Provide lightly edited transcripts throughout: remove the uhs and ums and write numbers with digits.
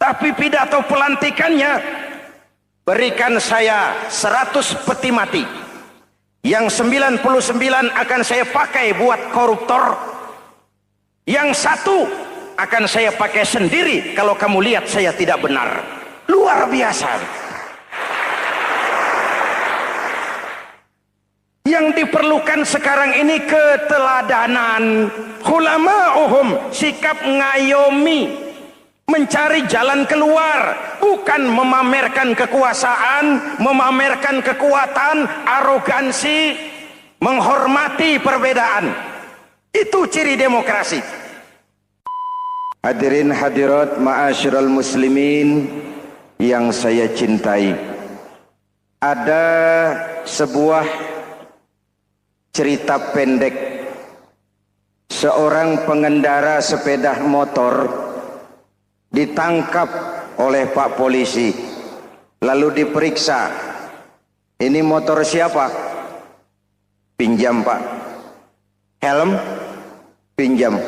Tapi pidato pelantikannya, berikan saya 100 peti mati, yang 99 akan saya pakai buat koruptor, yang 1 akan saya pakai sendiri kalau kamu lihat saya tidak benar. Luar biasa. Yang diperlukan sekarang ini keteladanan, hulama'uhum, sikap ngayomi, mencari jalan keluar, bukan memamerkan kekuasaan, memamerkan kekuatan, arogansi, menghormati perbedaan. Itu ciri demokrasi. Hadirin hadirat ma'asyiral muslimin yang saya cintai, ada sebuah cerita pendek. Seorang pengendara sepeda motor ditangkap oleh Pak polisi, lalu diperiksa. Ini motor siapa? Pinjam Pak. Helm? Pinjam.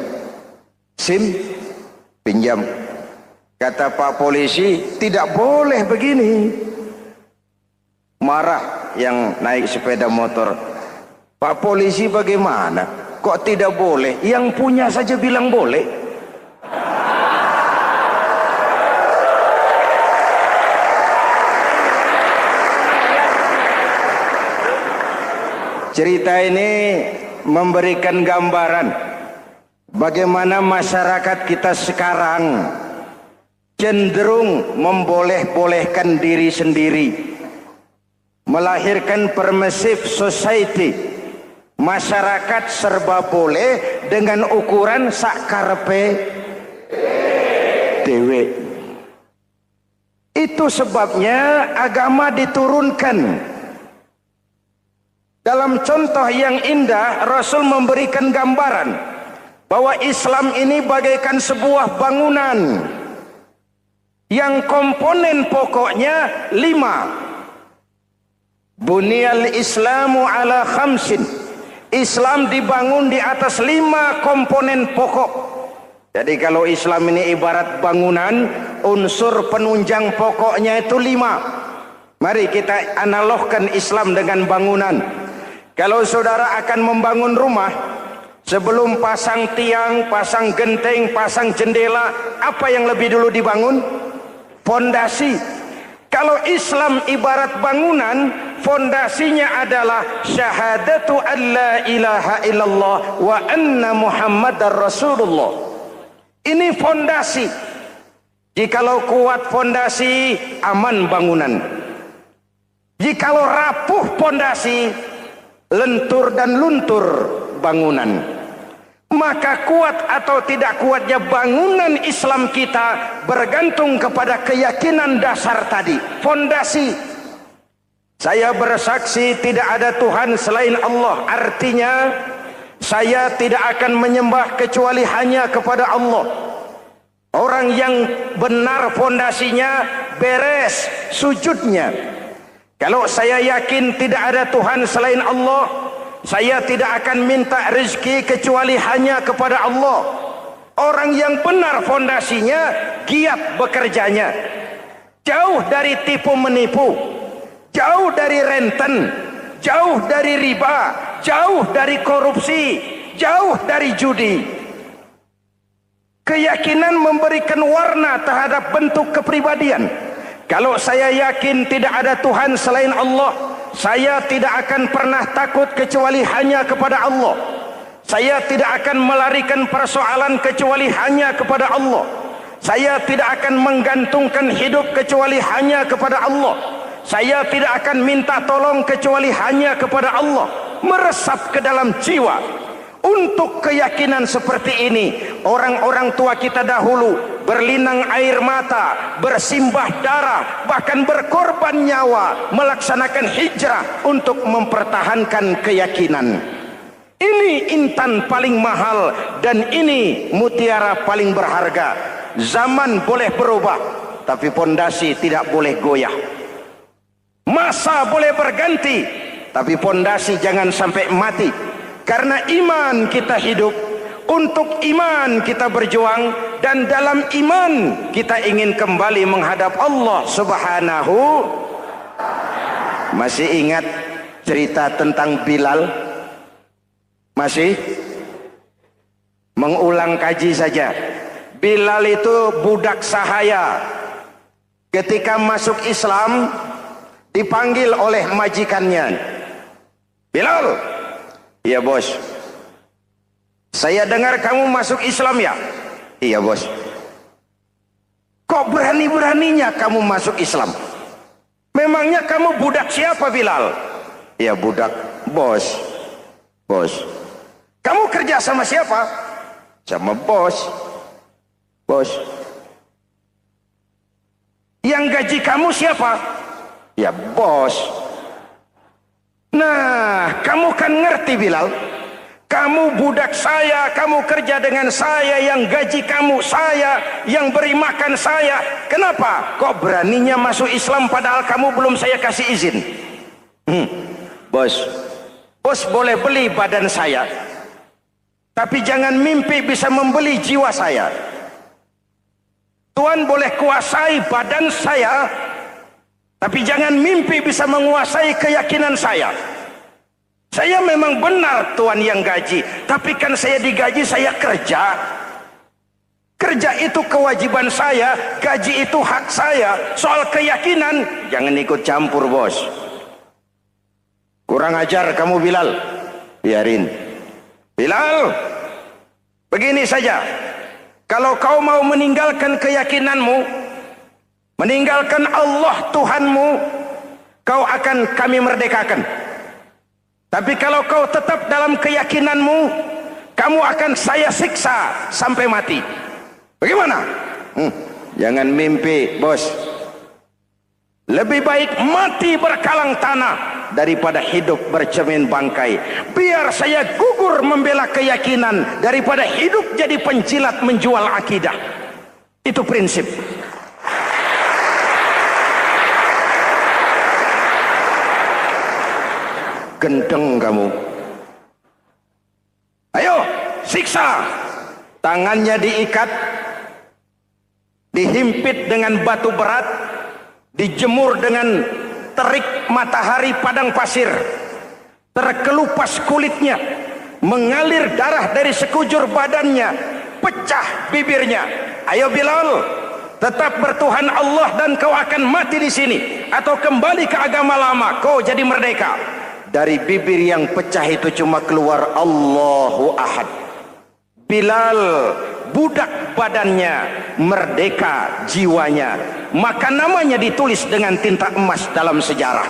SIM? Pinjam. Kata Pak polisi, tidak boleh begini. Marah yang naik sepeda motor. Pak polisi bagaimana? Kok tidak boleh? Yang punya saja bilang boleh. Cerita ini memberikan gambaran bagaimana masyarakat kita sekarang cenderung memboleh-bolehkan diri sendiri, melahirkan permissive society. Masyarakat serba boleh dengan ukuran sakarepe dewe. Itu sebabnya agama diturunkan. Dalam contoh yang indah, Rasul memberikan gambaran bahwa Islam ini bagaikan sebuah bangunan yang komponen pokoknya 5. Bunyal Islamu ala khamsin. Islam dibangun di atas 5 komponen pokok. Jadi kalau Islam ini ibarat bangunan, unsur penunjang pokoknya itu 5. Mari kita analogkan Islam dengan bangunan. Kalau saudara akan membangun rumah, sebelum pasang tiang, pasang genteng, pasang jendela, apa yang lebih dulu dibangun? Fondasi. Kalau Islam ibarat bangunan, fondasinya adalah syahadatu an la ilaha illallah wa anna muhammadar rasulullah. Ini fondasi. Jikalau kuat fondasi, aman bangunan. Jikalau rapuh fondasi, lentur dan luntur bangunan. Maka kuat atau tidak kuatnya bangunan Islam kita bergantung kepada keyakinan dasar tadi, fondasi. Saya bersaksi tidak ada Tuhan selain Allah, artinya saya tidak akan menyembah kecuali hanya kepada Allah. Orang yang benar fondasinya beres sujudnya. Kalau saya yakin tidak ada Tuhan selain Allah, saya tidak akan minta rezeki kecuali hanya kepada Allah. Orang yang benar fondasinya, giat bekerjanya, jauh dari tipu menipu, jauh dari renten, jauh dari riba, jauh dari korupsi, jauh dari judi. Keyakinan memberikan warna terhadap bentuk kepribadian. Kalau saya yakin tidak ada Tuhan selain Allah, saya tidak akan pernah takut kecuali hanya kepada Allah. Saya tidak akan melarikan persoalan kecuali hanya kepada Allah. Saya tidak akan menggantungkan hidup kecuali hanya kepada Allah. Saya tidak akan minta tolong kecuali hanya kepada Allah. Meresap ke dalam jiwa. Untuk keyakinan seperti ini, orang-orang tua kita dahulu berlinang air mata, bersimbah darah, bahkan berkorban nyawa, melaksanakan hijrah untuk mempertahankan keyakinan. Ini intan paling mahal dan ini mutiara paling berharga. Zaman boleh berubah, tapi pondasi tidak boleh goyah. Masa boleh berganti, tapi pondasi jangan sampai mati. Karena iman kita hidup, untuk iman kita berjuang, dan dalam iman kita ingin kembali menghadap Allah Subhanahu. Masih ingat cerita tentang Bilal? Masih? Mengulang kaji saja. Bilal itu budak sahaya. Ketika masuk Islam dipanggil oleh majikannya. Bilal, iya bos. Saya dengar kamu masuk Islam ya? Iya bos. Kok berani-beraninya kamu masuk Islam? Memangnya kamu budak siapa Bilal? Ya budak bos. Bos. Kamu kerja sama siapa? Sama bos. Bos. Yang gaji kamu siapa? Ya bos. Nah, kamu kan ngerti Bilal. Kamu budak saya, kamu kerja dengan saya, yang gaji kamu saya, yang beri makan saya. Kenapa? Kok beraninya masuk Islam padahal kamu belum saya kasih izin? Bos, bos boleh beli badan saya, tapi jangan mimpi bisa membeli jiwa saya. Tuhan boleh kuasai badan saya, tapi jangan mimpi bisa menguasai keyakinan saya. Saya memang benar Tuhan yang gaji, tapi kan saya digaji, saya kerja. Kerja itu kewajiban saya, gaji itu hak saya. Soal keyakinan, jangan ikut campur bos. Kurang ajar kamu Bilal. Biarin. Bilal, begini saja. Kalau kau mau meninggalkan keyakinanmu, meninggalkan Allah Tuhanmu, kau akan kami merdekakan. Tapi kalau kau tetap dalam keyakinanmu, kamu akan saya siksa sampai mati. Bagaimana? Jangan mimpi bos. Lebih baik mati berkalang tanah daripada hidup bercermin bangkai. Biar saya gugur membela keyakinan daripada hidup jadi penjilat menjual akidah. Itu prinsip. Gendeng kamu. Ayo siksa. Tangannya diikat, dihimpit dengan batu berat, dijemur dengan terik matahari padang pasir, terkelupas kulitnya, mengalir darah dari sekujur badannya, pecah bibirnya. Ayo Bilal, tetap bertuhan Allah dan kau akan mati di sini, atau kembali ke agama lama, kau jadi merdeka. Dari bibir yang pecah itu cuma keluar Allahu Ahad. Bilal budak badannya, merdeka jiwanya, maka namanya ditulis dengan tinta emas dalam sejarah.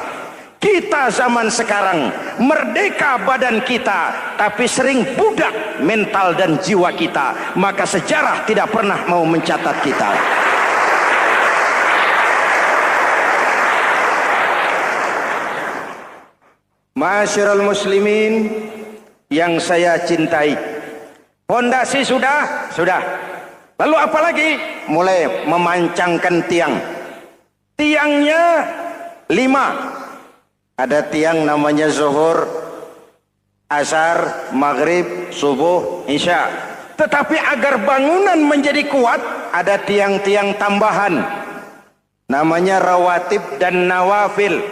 Kita zaman sekarang merdeka badan kita, tapi sering budak mental dan jiwa kita, maka sejarah tidak pernah mau mencatat kita. Ma'asyiral muslimin yang saya cintai, fondasi sudah. Lalu apa lagi? Mulai memancangkan tiang. Tiangnya 5. Ada tiang namanya zuhur, asar, maghrib, subuh, isya. Tetapi agar bangunan menjadi kuat, ada tiang-tiang tambahan. Namanya rawatib dan nawafil.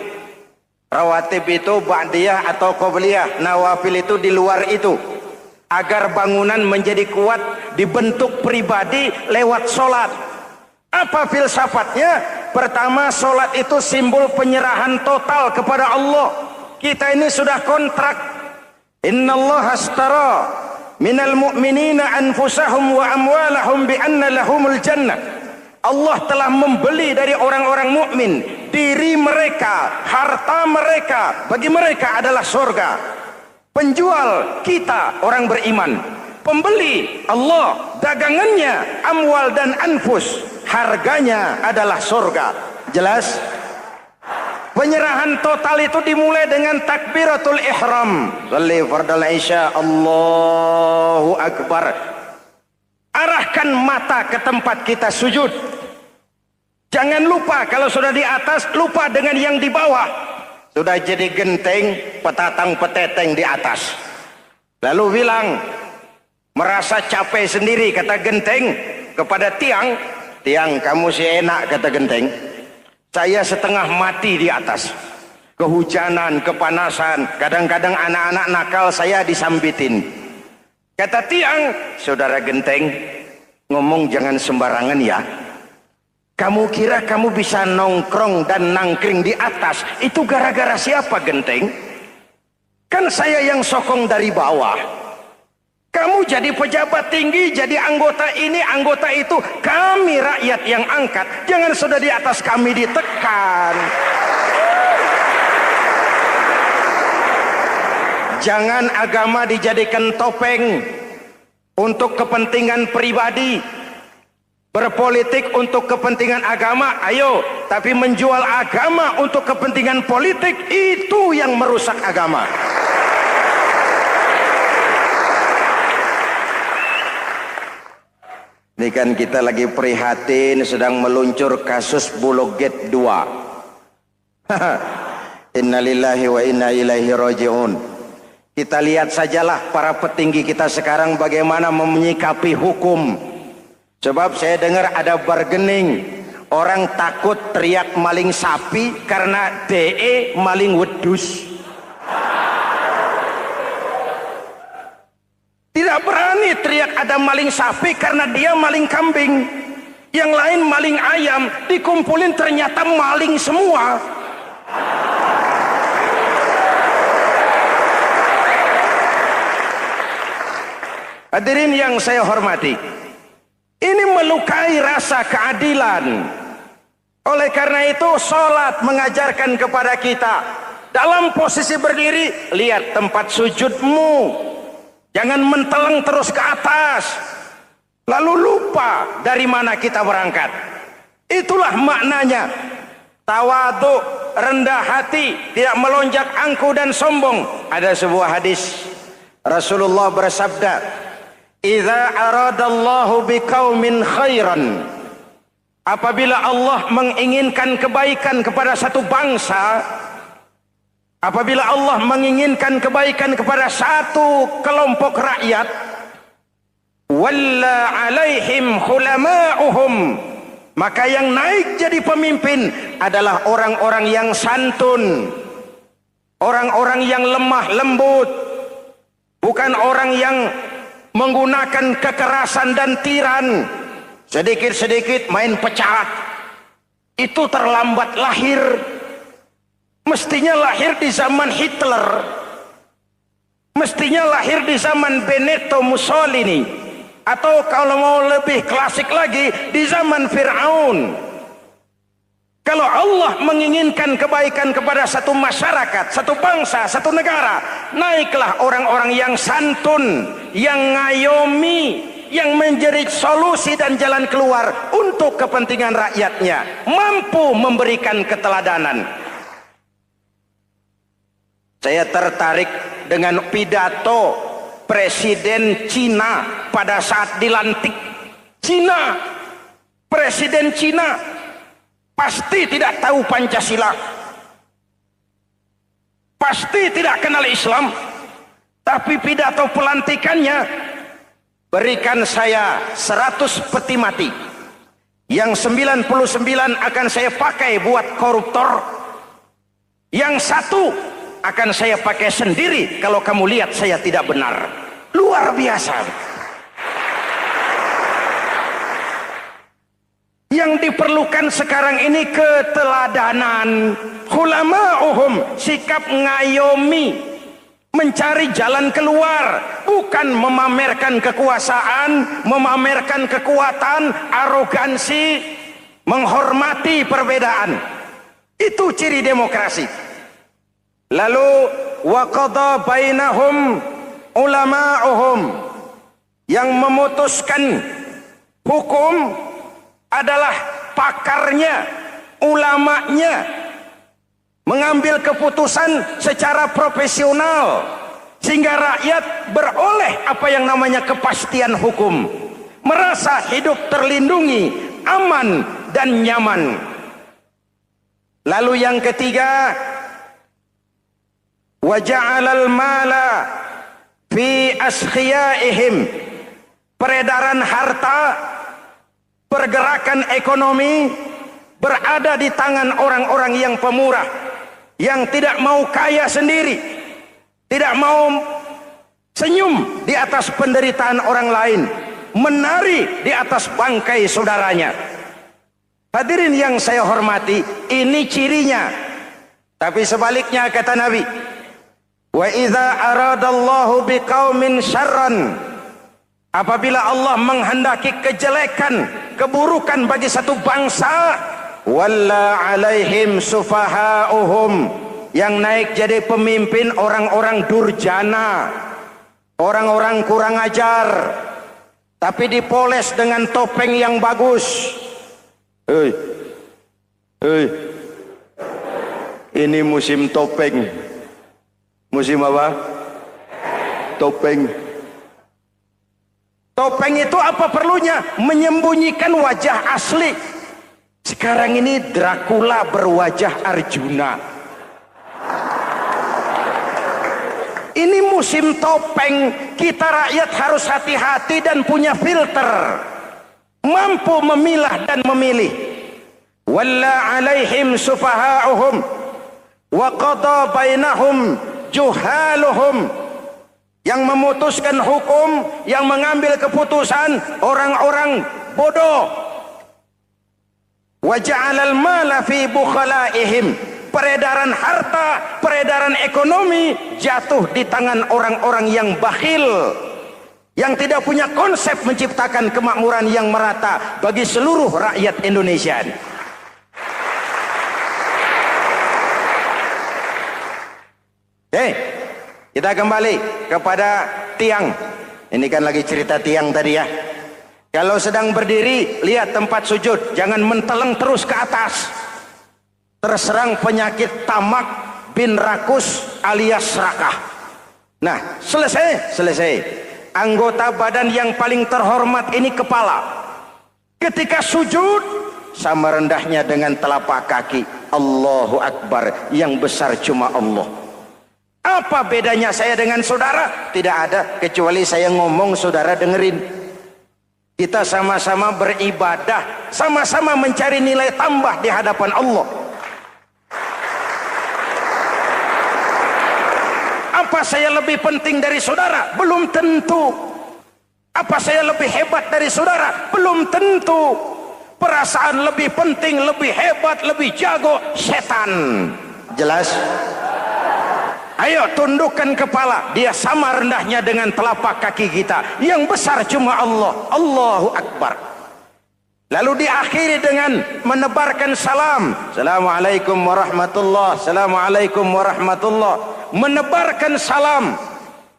Rawatib itu ba'diyah atau qobliyah, nawafil itu di luar itu. Agar bangunan menjadi kuat, dibentuk pribadi lewat solat. Apa filsafatnya? Pertama, solat itu simbol penyerahan total kepada Allah. Kita ini sudah kontrak. Innallaha astara minal mu'minina anfusahum wa amwalahum bi anna lahumul jannah. Allah telah membeli dari orang-orang mukmin diri mereka, harta mereka, bagi mereka adalah surga. Penjual kita orang beriman, pembeli Allah, dagangannya amwal dan anfus, harganya adalah surga. Jelas? Penyerahan total itu dimulai dengan takbiratul ihram. Shalli fardal isya, Allahu akbar. Arahkan mata ke tempat kita sujud. Jangan lupa kalau sudah di atas, lupa dengan yang di bawah. Sudah jadi genteng, petatang peteteng di atas. Lalu bilang, merasa capek sendiri, kata genteng, kepada tiang, tiang kamu si enak, kata genteng, saya setengah mati di atas, kehujanan, kepanasan, kadang-kadang anak-anak nakal saya disambitin. Kata tiang, saudara genteng, ngomong jangan sembarangan ya. Kamu kira kamu bisa nongkrong dan nangkring di atas, itu gara-gara siapa genteng? Kan saya yang sokong dari bawah. Kamu jadi pejabat tinggi, jadi anggota ini, anggota itu. Kami rakyat yang angkat. Jangan sudah di atas kami ditekan. Jangan agama dijadikan topeng untuk kepentingan pribadi. Berpolitik untuk kepentingan agama, ayo. Tapi menjual agama untuk kepentingan politik, itu yang merusak agama. Ini kan kita lagi prihatin sedang meluncur kasus Bulog Gate 2. Innalillahi wa inna ilaihi raji'un. Kita lihat sajalah para petinggi kita sekarang bagaimana menyikapi hukum. Sebab saya dengar ada bargaining. Orang takut teriak maling sapi karena DE maling wedus. Tidak berani teriak ada maling sapi karena dia maling kambing. Yang lain maling ayam, dikumpulin ternyata maling semua. Hadirin yang saya hormati, ini melukai rasa keadilan. Oleh karena itu sholat mengajarkan kepada kita, dalam posisi berdiri, lihat tempat sujudmu. Jangan menteleng terus ke atas, lalu lupa dari mana kita berangkat. Itulah maknanya tawadhu, rendah hati, tidak melonjak angkuh dan sombong. Ada sebuah hadis Rasulullah bersabda, "Idza aradallahu biqaumin khairan." Apabila Allah menginginkan kebaikan kepada satu bangsa, apabila Allah menginginkan kebaikan kepada satu kelompok rakyat, walla alaihim khulama'uhum, maka yang naik jadi pemimpin adalah orang-orang yang santun, orang-orang yang lemah lembut, bukan orang yang menggunakan kekerasan dan tiran. Sedikit-sedikit main pecat, itu terlambat lahir. Mestinya lahir di zaman Hitler, mestinya lahir di zaman Benito Mussolini, atau kalau mau lebih klasik lagi di zaman Fir'aun. Kalau Allah menginginkan kebaikan kepada satu masyarakat, satu bangsa, satu negara, naiklah orang-orang yang santun, yang ngayomi, yang menjadi solusi dan jalan keluar untuk kepentingan rakyatnya, mampu memberikan keteladanan. Saya tertarik dengan pidato Presiden Cina pada saat dilantik. Cina, Presiden Cina pasti tidak tahu Pancasila, pasti tidak kenal Islam, tapi pidato pelantikannya, berikan saya 100 peti mati, yang 99 akan saya pakai buat koruptor, yang satu akan saya pakai sendiri kalau kamu lihat saya tidak benar. Luar biasa. Yang diperlukan sekarang ini keteladanan, khulama'uhum, sikap ngayomi, mencari jalan keluar, bukan memamerkan kekuasaan, memamerkan kekuatan, arogansi, menghormati perbedaan. Itu ciri demokrasi. Lalu waqadha bainahum ulama'uhum, yang memutuskan hukum adalah pakarnya, ulamanya, mengambil keputusan secara profesional sehingga rakyat beroleh apa yang namanya kepastian hukum, merasa hidup terlindungi, aman dan nyaman. Lalu yang ketiga, wa ja'alal mala fi askhiyaihim, peredaran harta pergerakan ekonomi berada di tangan orang-orang yang pemurah, yang tidak mau kaya sendiri, tidak mau senyum di atas penderitaan orang lain, menari di atas bangkai saudaranya. Hadirin yang saya hormati, ini cirinya. Tapi sebaliknya kata Nabi, wa idza aradallahu biqaumin syarran, apabila Allah menghendaki kejelekan, keburukan bagi satu bangsa, walla alaihim sufahauhum, yang naik jadi pemimpin orang-orang durjana, orang-orang kurang ajar, tapi dipoles dengan topeng yang bagus. Ini musim topeng. Musim apa? Topeng. Topeng itu apa perlunya? Menyembunyikan wajah asli. Sekarang ini Dracula berwajah Arjuna. Ini musim topeng. Kita rakyat harus hati-hati dan punya filter, mampu memilah dan memilih. Walla alaihim sufahauhum wa qada bainahum juhaluhum, yang memutuskan hukum, yang mengambil keputusan orang-orang bodoh. Wa ja'alal mala fi bukhalaihim, peredaran harta, peredaran ekonomi jatuh di tangan orang-orang yang bakhil, yang tidak punya konsep menciptakan kemakmuran yang merata bagi seluruh rakyat Indonesia. Kita kembali kepada tiang. Ini kan lagi cerita tiang tadi ya. Kalau sedang berdiri, lihat tempat sujud, jangan menteleng terus ke atas. Terserang penyakit tamak bin rakus alias serakah. Nah, selesai. Anggota badan yang paling terhormat ini kepala. Ketika sujud, sama rendahnya dengan telapak kaki. Allahu Akbar, yang besar cuma Allah. Apa bedanya saya dengan saudara? Tidak ada, kecuali saya ngomong saudara dengerin. Kita sama-sama beribadah, sama-sama mencari nilai tambah di hadapan Allah. Apa saya lebih penting dari saudara? Belum tentu. Apa saya lebih hebat dari saudara? Belum tentu. Perasaan lebih penting, lebih hebat, lebih jago setan. Jelas? Ayo tundukkan kepala, dia sama rendahnya dengan telapak kaki kita. Yang besar cuma Allah. Allahu Akbar. Lalu diakhiri dengan menebarkan salam. Assalamualaikum warahmatullah. Assalamualaikum warahmatullah. Menebarkan salam,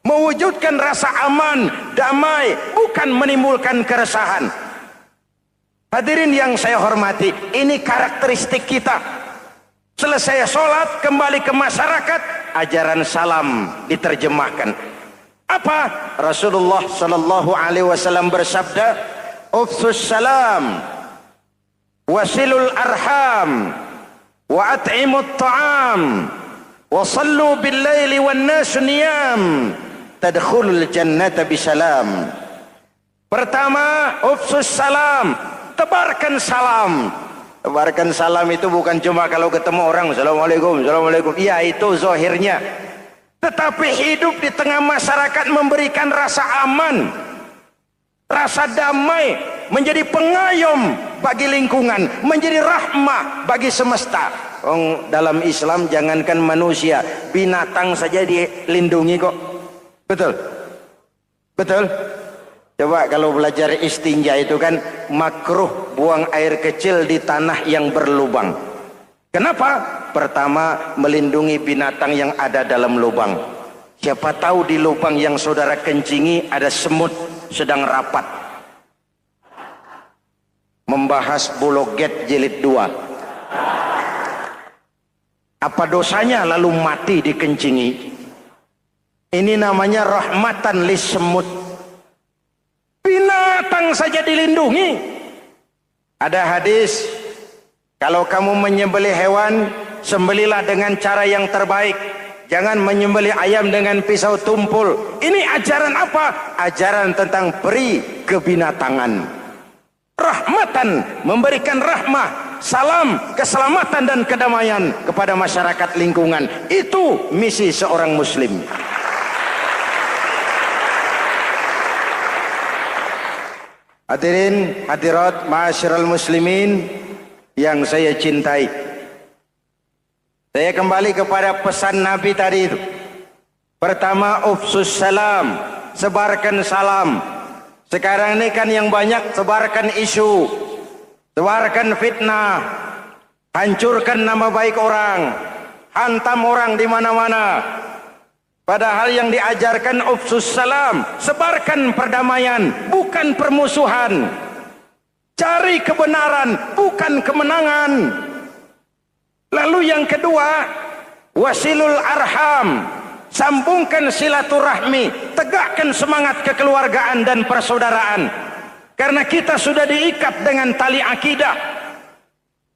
mewujudkan rasa aman, damai, bukan menimbulkan keresahan. Hadirin yang saya hormati, ini karakteristik kita. Selesai sholat, kembali ke masyarakat, ajaran salam diterjemahkan. Apa? Rasulullah sallallahu alaihi wasallam bersabda, "Ufsus salam, wasilul arham, wa at'imut ta'am, wa sallu bil laili wan nasu niyam, tadkhulul jannata bisalam." Pertama, ufsus salam, tebarkan salam. Tebarkan salam itu bukan cuma kalau ketemu orang assalamualaikum, assalamualaikum. Iya, itu zahirnya. Tetapi hidup di tengah masyarakat memberikan rasa aman, rasa damai, menjadi pengayom bagi lingkungan, menjadi rahmah bagi semesta. Dalam Islam jangankan manusia, binatang saja dilindungi kok. Betul? Betul? Coba kalau belajar istinja itu kan makruh buang air kecil di tanah yang berlubang. Kenapa? Pertama, melindungi binatang yang ada dalam lubang. Siapa tahu di lubang yang saudara kencingi ada semut sedang rapat. Membahas Bologet jilid 2. Apa dosanya lalu mati dikencingi? Ini namanya rahmatan lis semut. Binatang saja dilindungi. Ada hadis, kalau kamu menyembelih hewan, sembelilah dengan cara yang terbaik. Jangan menyembelih ayam dengan pisau tumpul. Ini ajaran apa? Ajaran tentang peri kebinatangan. rahmatan, memberikan rahmah, salam, keselamatan dan kedamaian kepada masyarakat lingkungan. Itu misi seorang muslim. Hadirin hadirat ma'asyiral muslimin yang saya cintai, saya kembali kepada pesan Nabi tadi itu. Pertama, ufsus salam, sebarkan salam. Sekarang ini kan yang banyak sebarkan isu, sebarkan fitnah, hancurkan nama baik orang, hantam orang di mana-mana. Padahal yang diajarkan ufsus salam, sebarkan perdamaian, bukan permusuhan. Cari kebenaran, bukan kemenangan. Lalu yang kedua, wasilul arham, sambungkan silaturahmi, tegakkan semangat kekeluargaan dan persaudaraan. Karena kita sudah diikat dengan tali akidah.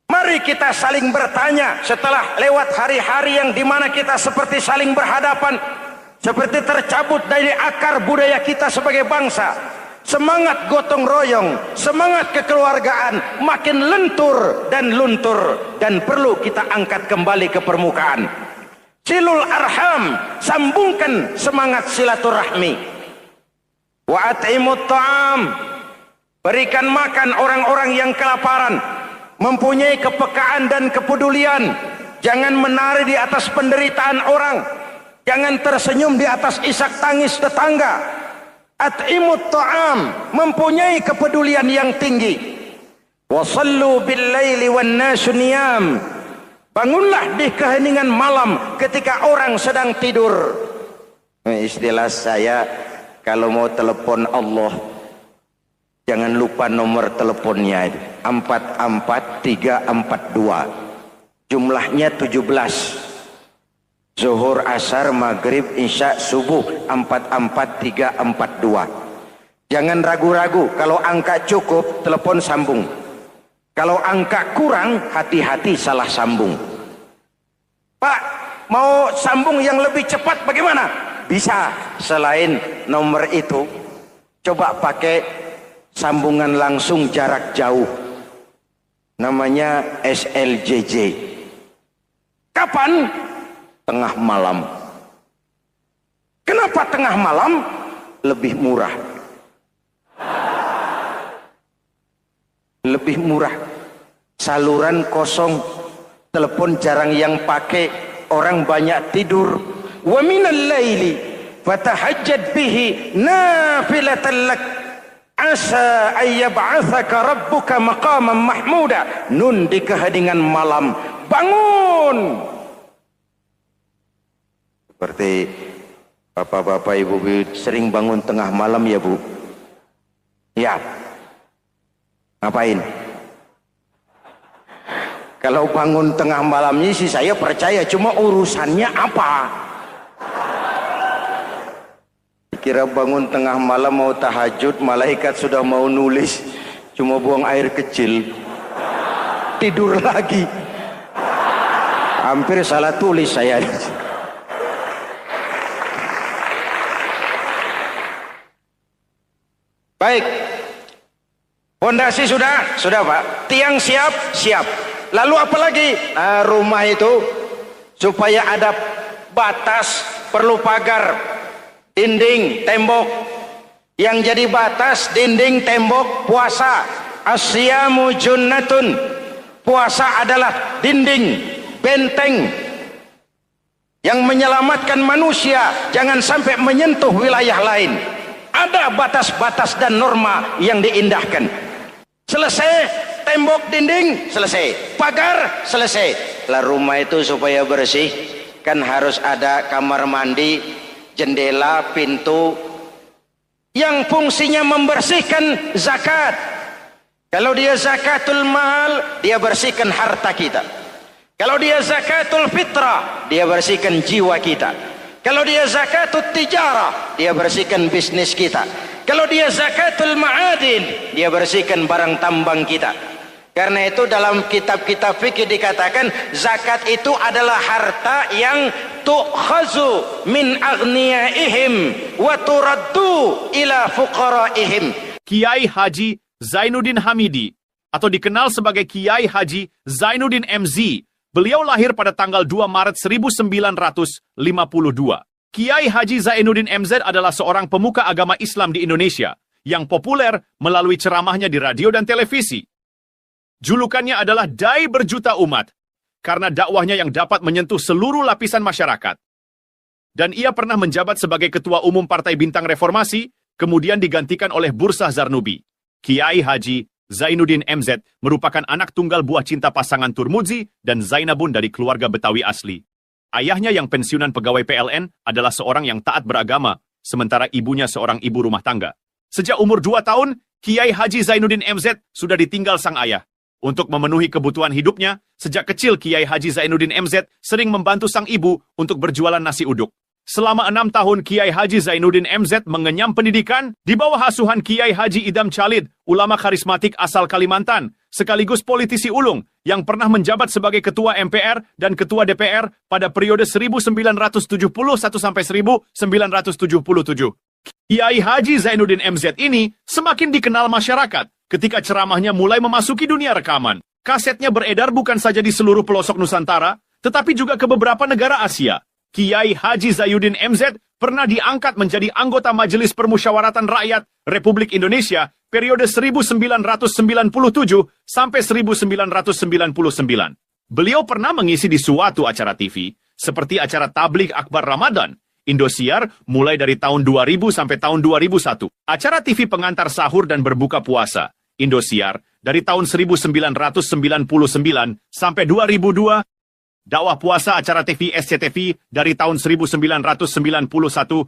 Mari kita saling bertanya setelah lewat hari-hari yang dimana kita seperti saling berhadapan, seperti tercabut dari akar budaya kita sebagai bangsa. Semangat gotong royong, semangat kekeluargaan makin lentur dan luntur, dan perlu kita angkat kembali ke permukaan. Silul arham, sambungkan semangat silaturahmi. Wa at'imut ta'am, berikan makan orang-orang yang kelaparan, mempunyai kepekaan dan kepedulian. Jangan menari di atas penderitaan orang, jangan tersenyum di atas isak tangis tetangga. At'imut ta'am, mempunyai kepedulian yang tinggi. Wa sallu bil laili wan nasu niyam, bangunlah di keheningan malam ketika orang sedang tidur. Istilah saya, kalau mau telepon Allah, jangan lupa nomor teleponnya itu 44342. Jumlahnya 17. Zuhur, asar, maghrib, isya, subuh 44342. Jangan ragu-ragu, kalau angka cukup telepon sambung. Kalau angka kurang, hati-hati salah sambung. Pak, mau sambung yang lebih cepat bagaimana? Bisa, selain nomor itu, coba pakai sambungan langsung jarak jauh. Namanya SLJJ. Kapan? Tengah malam. Kenapa tengah malam? Lebih murah. Lebih murah. Saluran kosong, telepon jarang yang pakai, orang banyak tidur. Wa minal laili fatahajjad bihi nafilatan lak asa ayyab'atsaka rabbuka maqaman mahmuda. Nun, di keheningan malam bangun. Seperti bapak-bapak, ibu-ibu sering bangun tengah malam ya Bu? Ya. Ngapain? Kalau bangun tengah malamnya sih saya percaya, cuma urusannya apa? Kira bangun tengah malam mau tahajud, malaikat sudah mau nulis, cuma buang air kecil, tidur lagi. Hampir salah tulis saya. Baik, fondasi sudah Pak, tiang siap. Lalu apa lagi? Rumah itu supaya ada batas, perlu pagar, dinding, tembok. Yang jadi batas, dinding, tembok, puasa. Asyamu junnatun, puasa adalah dinding, benteng yang menyelamatkan manusia jangan sampai menyentuh wilayah lain. Ada batas-batas dan norma yang diindahkan. Selesai, tembok, dinding, selesai. Pagar, selesai. Lah rumah itu supaya bersih, kan harus ada kamar mandi, jendela, pintu, yang fungsinya membersihkan zakat. Kalau dia zakatul mal, dia bersihkan harta kita. Kalau dia zakatul fitrah, dia bersihkan jiwa kita. Kalau dia zakatul tijarah, dia bersihkan bisnis kita. Kalau dia zakatul ma'adin, dia bersihkan barang tambang kita. Karena itu dalam kitab-kitab fikih dikatakan zakat itu adalah harta yang tu'khazu min aghniyaihim wa turaddu ila fuqaraihim. Kiai Haji Zainuddin Hamidi, atau dikenal sebagai Kiai Haji Zainuddin MZ. Beliau lahir pada tanggal 2 Maret 1952. Kiai Haji Zainuddin MZ adalah seorang pemuka agama Islam di Indonesia yang populer melalui ceramahnya di radio dan televisi. Julukannya adalah Dai Berjuta Umat, karena dakwahnya yang dapat menyentuh seluruh lapisan masyarakat. Dan ia pernah menjabat sebagai Ketua Umum Partai Bintang Reformasi, kemudian digantikan oleh Bursah Zarnubi. Kiai Haji Zainuddin MZ merupakan anak tunggal buah cinta pasangan Turmuzi dan Zainabun dari keluarga Betawi asli. Ayahnya yang pensiunan pegawai PLN adalah seorang yang taat beragama, sementara ibunya seorang ibu rumah tangga. Sejak umur 2 tahun, Kiai Haji Zainuddin MZ sudah ditinggal sang ayah. Untuk memenuhi kebutuhan hidupnya, sejak kecil Kiai Haji Zainuddin MZ sering membantu sang ibu untuk berjualan nasi uduk. Selama 6 tahun Kiai Haji Zainuddin MZ mengenyam pendidikan di bawah asuhan Kiai Haji Idam Chalid, ulama karismatik asal Kalimantan, sekaligus politisi ulung yang pernah menjabat sebagai Ketua MPR dan Ketua DPR pada periode 1971 sampai 1977. Kiai Haji Zainuddin MZ ini semakin dikenal masyarakat ketika ceramahnya mulai memasuki dunia rekaman. Kasetnya beredar bukan saja di seluruh pelosok Nusantara, tetapi juga ke beberapa negara Asia. Kiai Haji Zainuddin MZ pernah diangkat menjadi anggota Majelis Permusyawaratan Rakyat Republik Indonesia periode 1997 sampai 1999. Beliau pernah mengisi di suatu acara TV, seperti acara Tabligh Akbar Ramadan, Indosiar mulai dari tahun 2000 sampai tahun 2001. Acara TV pengantar sahur dan berbuka puasa, Indosiar, dari tahun 1999 sampai 2002. Dakwah puasa acara TV SCTV dari tahun 1991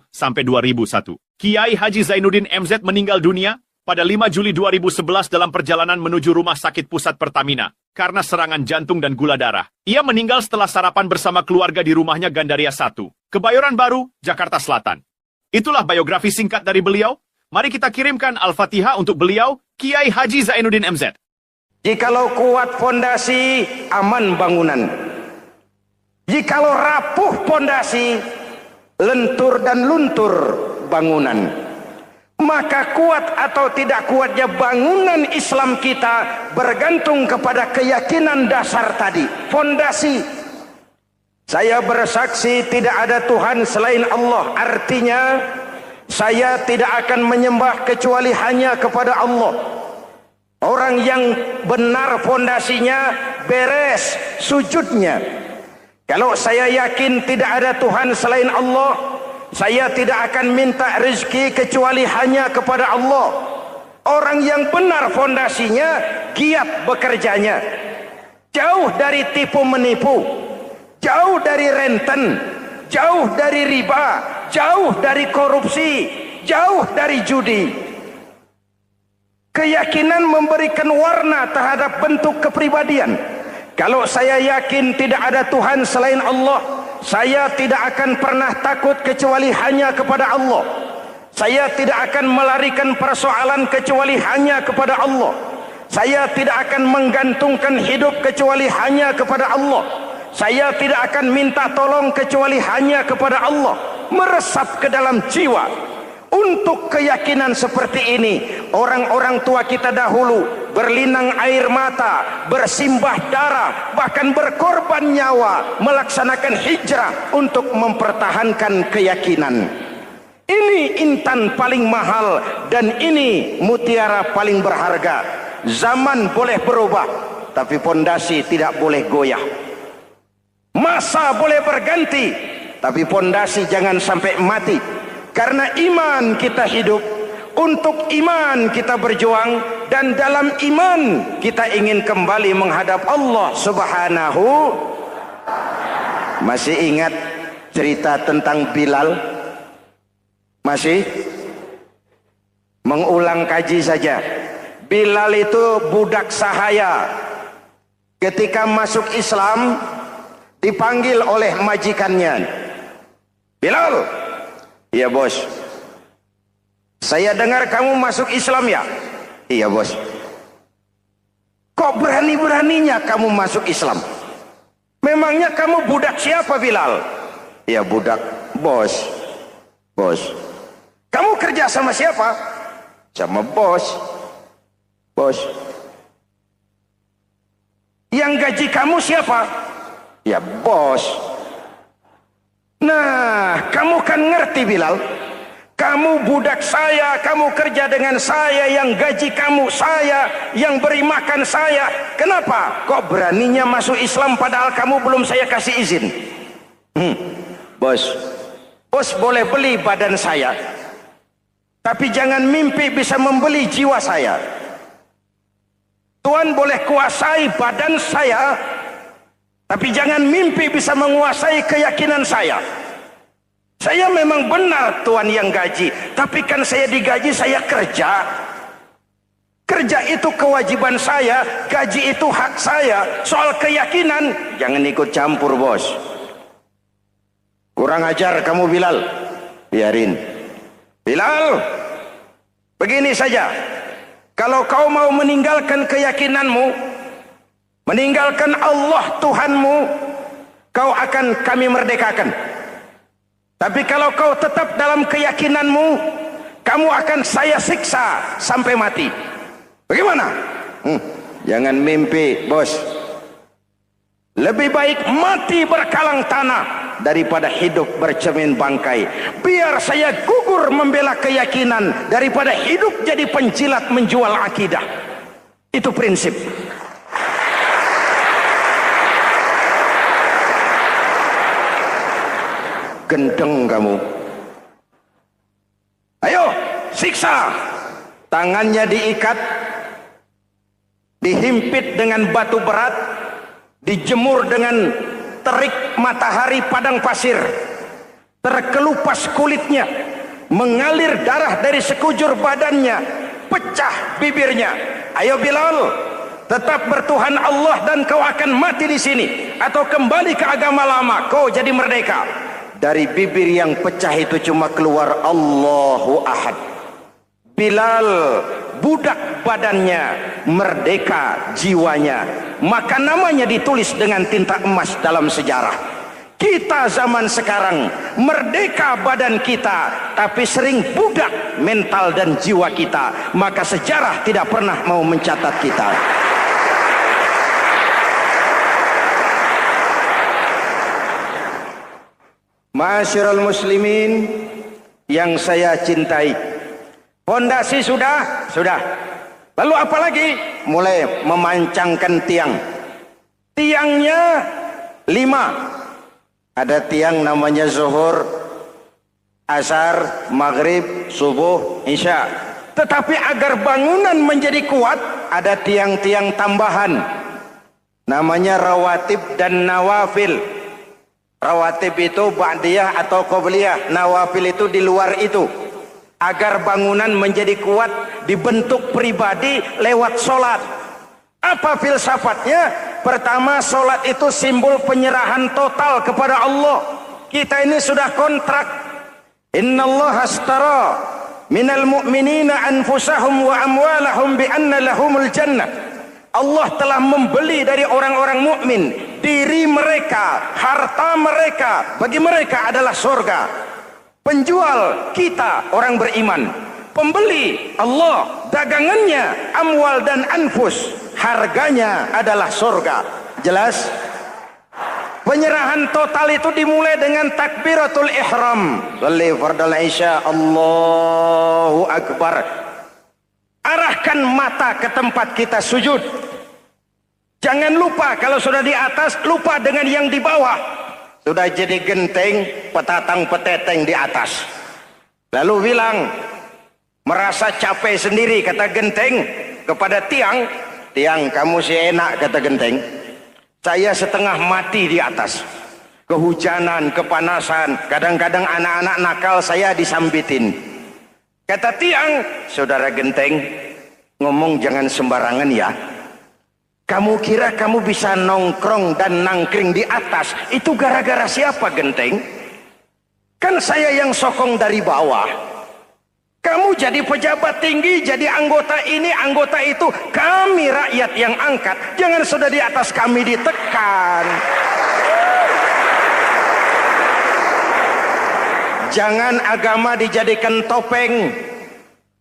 sampai 2001. Kiai Haji Zainuddin MZ meninggal dunia pada 5 Juli 2011 dalam perjalanan menuju Rumah Sakit Pusat Pertamina karena serangan jantung dan gula darah. Ia meninggal setelah sarapan bersama keluarga di rumahnya Gandaria 1, Kebayoran Baru, Jakarta Selatan. Itulah biografi singkat dari beliau. Mari kita kirimkan Al-Fatihah untuk beliau, Kiai Haji Zainuddin MZ. Jikalau kuat fondasi, aman bangunan. Jikalau rapuh pondasi, lentur dan luntur bangunan. Maka kuat atau tidak kuatnya bangunan Islam kita bergantung kepada keyakinan dasar tadi, fondasi. Saya bersaksi tidak ada Tuhan selain Allah, artinya saya tidak akan menyembah kecuali hanya kepada Allah. Orang yang benar fondasinya beres sujudnya. Kalau saya yakin tidak ada Tuhan selain Allah, saya tidak akan minta rezeki kecuali hanya kepada Allah. Orang yang benar fondasinya, giat bekerjanya. Jauh dari tipu menipu, jauh dari renten, jauh dari riba, jauh dari korupsi, jauh dari judi. Keyakinan memberikan warna terhadap bentuk kepribadian. Kalau saya yakin tidak ada Tuhan selain Allah, saya tidak akan pernah takut kecuali hanya kepada Allah. Saya tidak akan melarikan persoalan kecuali hanya kepada Allah. Saya tidak akan menggantungkan hidup kecuali hanya kepada Allah. Saya tidak akan minta tolong kecuali hanya kepada Allah. Meresap ke dalam jiwa. Untuk keyakinan seperti ini, orang-orang tua kita dahulu berlinang air mata, bersimbah darah, bahkan berkorban nyawa, melaksanakan hijrah untuk mempertahankan keyakinan. Ini intan paling mahal dan ini mutiara paling berharga. Zaman boleh berubah, tapi pondasi tidak boleh goyah. Masa boleh berganti, tapi pondasi jangan sampai mati. Karena iman kita hidup, untuk iman kita berjuang, dan dalam iman kita ingin kembali menghadap Allah Subhanahu. Masih ingat cerita tentang Bilal? Masih? Mengulang kaji saja. Bilal itu budak sahaya. Ketika masuk Islam, dipanggil oleh majikannya. Bilal, iya bos. Saya dengar kamu masuk Islam ya? Iya bos. Kok berani-beraninya kamu masuk Islam? Memangnya kamu budak siapa Bilal? Iya budak bos. Bos. Kamu kerja sama siapa? Sama bos. Bos. Yang gaji kamu siapa? Ya bos. Nah, kamu kan ngerti Bilal. Kamu budak saya, kamu kerja dengan saya, yang gaji kamu saya, yang beri makan saya. Kenapa? Kok beraninya masuk Islam padahal kamu belum saya kasih izin? Bos, bos boleh beli badan saya, tapi jangan mimpi bisa membeli jiwa saya. Tuhan boleh kuasai badan saya, tapi jangan mimpi bisa menguasai keyakinan saya. Saya memang benar Tuhan yang gaji, tapi kan saya digaji, saya kerja. Kerja itu kewajiban saya, gaji itu hak saya. Soal keyakinan, jangan ikut campur bos. Kurang ajar kamu Bilal. Biarin. Bilal, begini saja. Kalau kau mau meninggalkan keyakinanmu, meninggalkan Allah Tuhanmu, kau akan kami merdekakan. Tapi kalau kau tetap dalam keyakinanmu, kamu akan saya siksa sampai mati. Bagaimana? Jangan mimpi, bos. Lebih baik mati berkalang tanah daripada hidup bercermin bangkai. Biar saya gugur membela keyakinan daripada hidup jadi penjilat menjual akidah. Itu prinsip. Gendeng kamu. Ayo, siksa. Tangannya diikat, dihimpit dengan batu berat, dijemur dengan terik matahari padang pasir, terkelupas kulitnya, mengalir darah dari sekujur badannya, pecah bibirnya. Ayo Bilal, tetap bertuhan Allah dan kau akan mati di sini, atau kembali ke agama lama, kau jadi merdeka. Dari bibir yang pecah itu cuma keluar Allahu Ahad. Bilal, budak badannya, merdeka jiwanya. Maka namanya ditulis dengan tinta emas dalam sejarah. Kita zaman sekarang, merdeka badan kita, tapi sering budak mental dan jiwa kita. Maka sejarah tidak pernah mau mencatat kita. Masyarul muslimin yang saya cintai, fondasi sudah. Lalu apa lagi? Mulai memancangkan tiang. Tiangnya 5. Ada tiang namanya zuhur, asar, maghrib, subuh, isya. Tetapi agar bangunan menjadi kuat, ada tiang-tiang tambahan. Namanya rawatib dan nawafil. Rawatib itu ba'diyah atau qobliyah, nawafil itu di luar itu. Agar bangunan menjadi kuat, dibentuk pribadi lewat solat. Apa filsafatnya? Pertama, solat itu simbol penyerahan total kepada Allah. Kita ini sudah kontrak. Innallaha astara minal mu'minina anfusahum wa amwalahum bi anna lahumul jannah. Allah telah membeli dari orang-orang mukmin diri mereka, harta mereka, bagi mereka adalah surga. Penjual kita orang beriman, pembeli Allah, dagangannya amwal dan anfus, harganya adalah surga. Jelas? Penyerahan total itu dimulai dengan takbiratul ihram. Shalli fardal isya, Allahu akbar. Arahkan mata ke tempat kita sujud. Jangan lupa kalau sudah di atas, lupa dengan yang di bawah. Sudah jadi genteng, petatang peteteng di atas. Lalu bilang, merasa capek sendiri, kata genteng kepada tiang. Tiang, kamu sih enak, kata genteng. Saya setengah mati di atas. Kehujanan, kepanasan, kadang-kadang anak-anak nakal saya disambitin. Kata tiang, saudara genteng, ngomong jangan sembarangan ya. Kamu kira kamu bisa nongkrong dan nangkring di atas, itu gara-gara siapa genteng? Kan saya yang sokong dari bawah. Kamu jadi pejabat tinggi, jadi anggota ini, anggota itu. Kami rakyat yang angkat, jangan sudah di atas kami ditekan. Jangan agama dijadikan topeng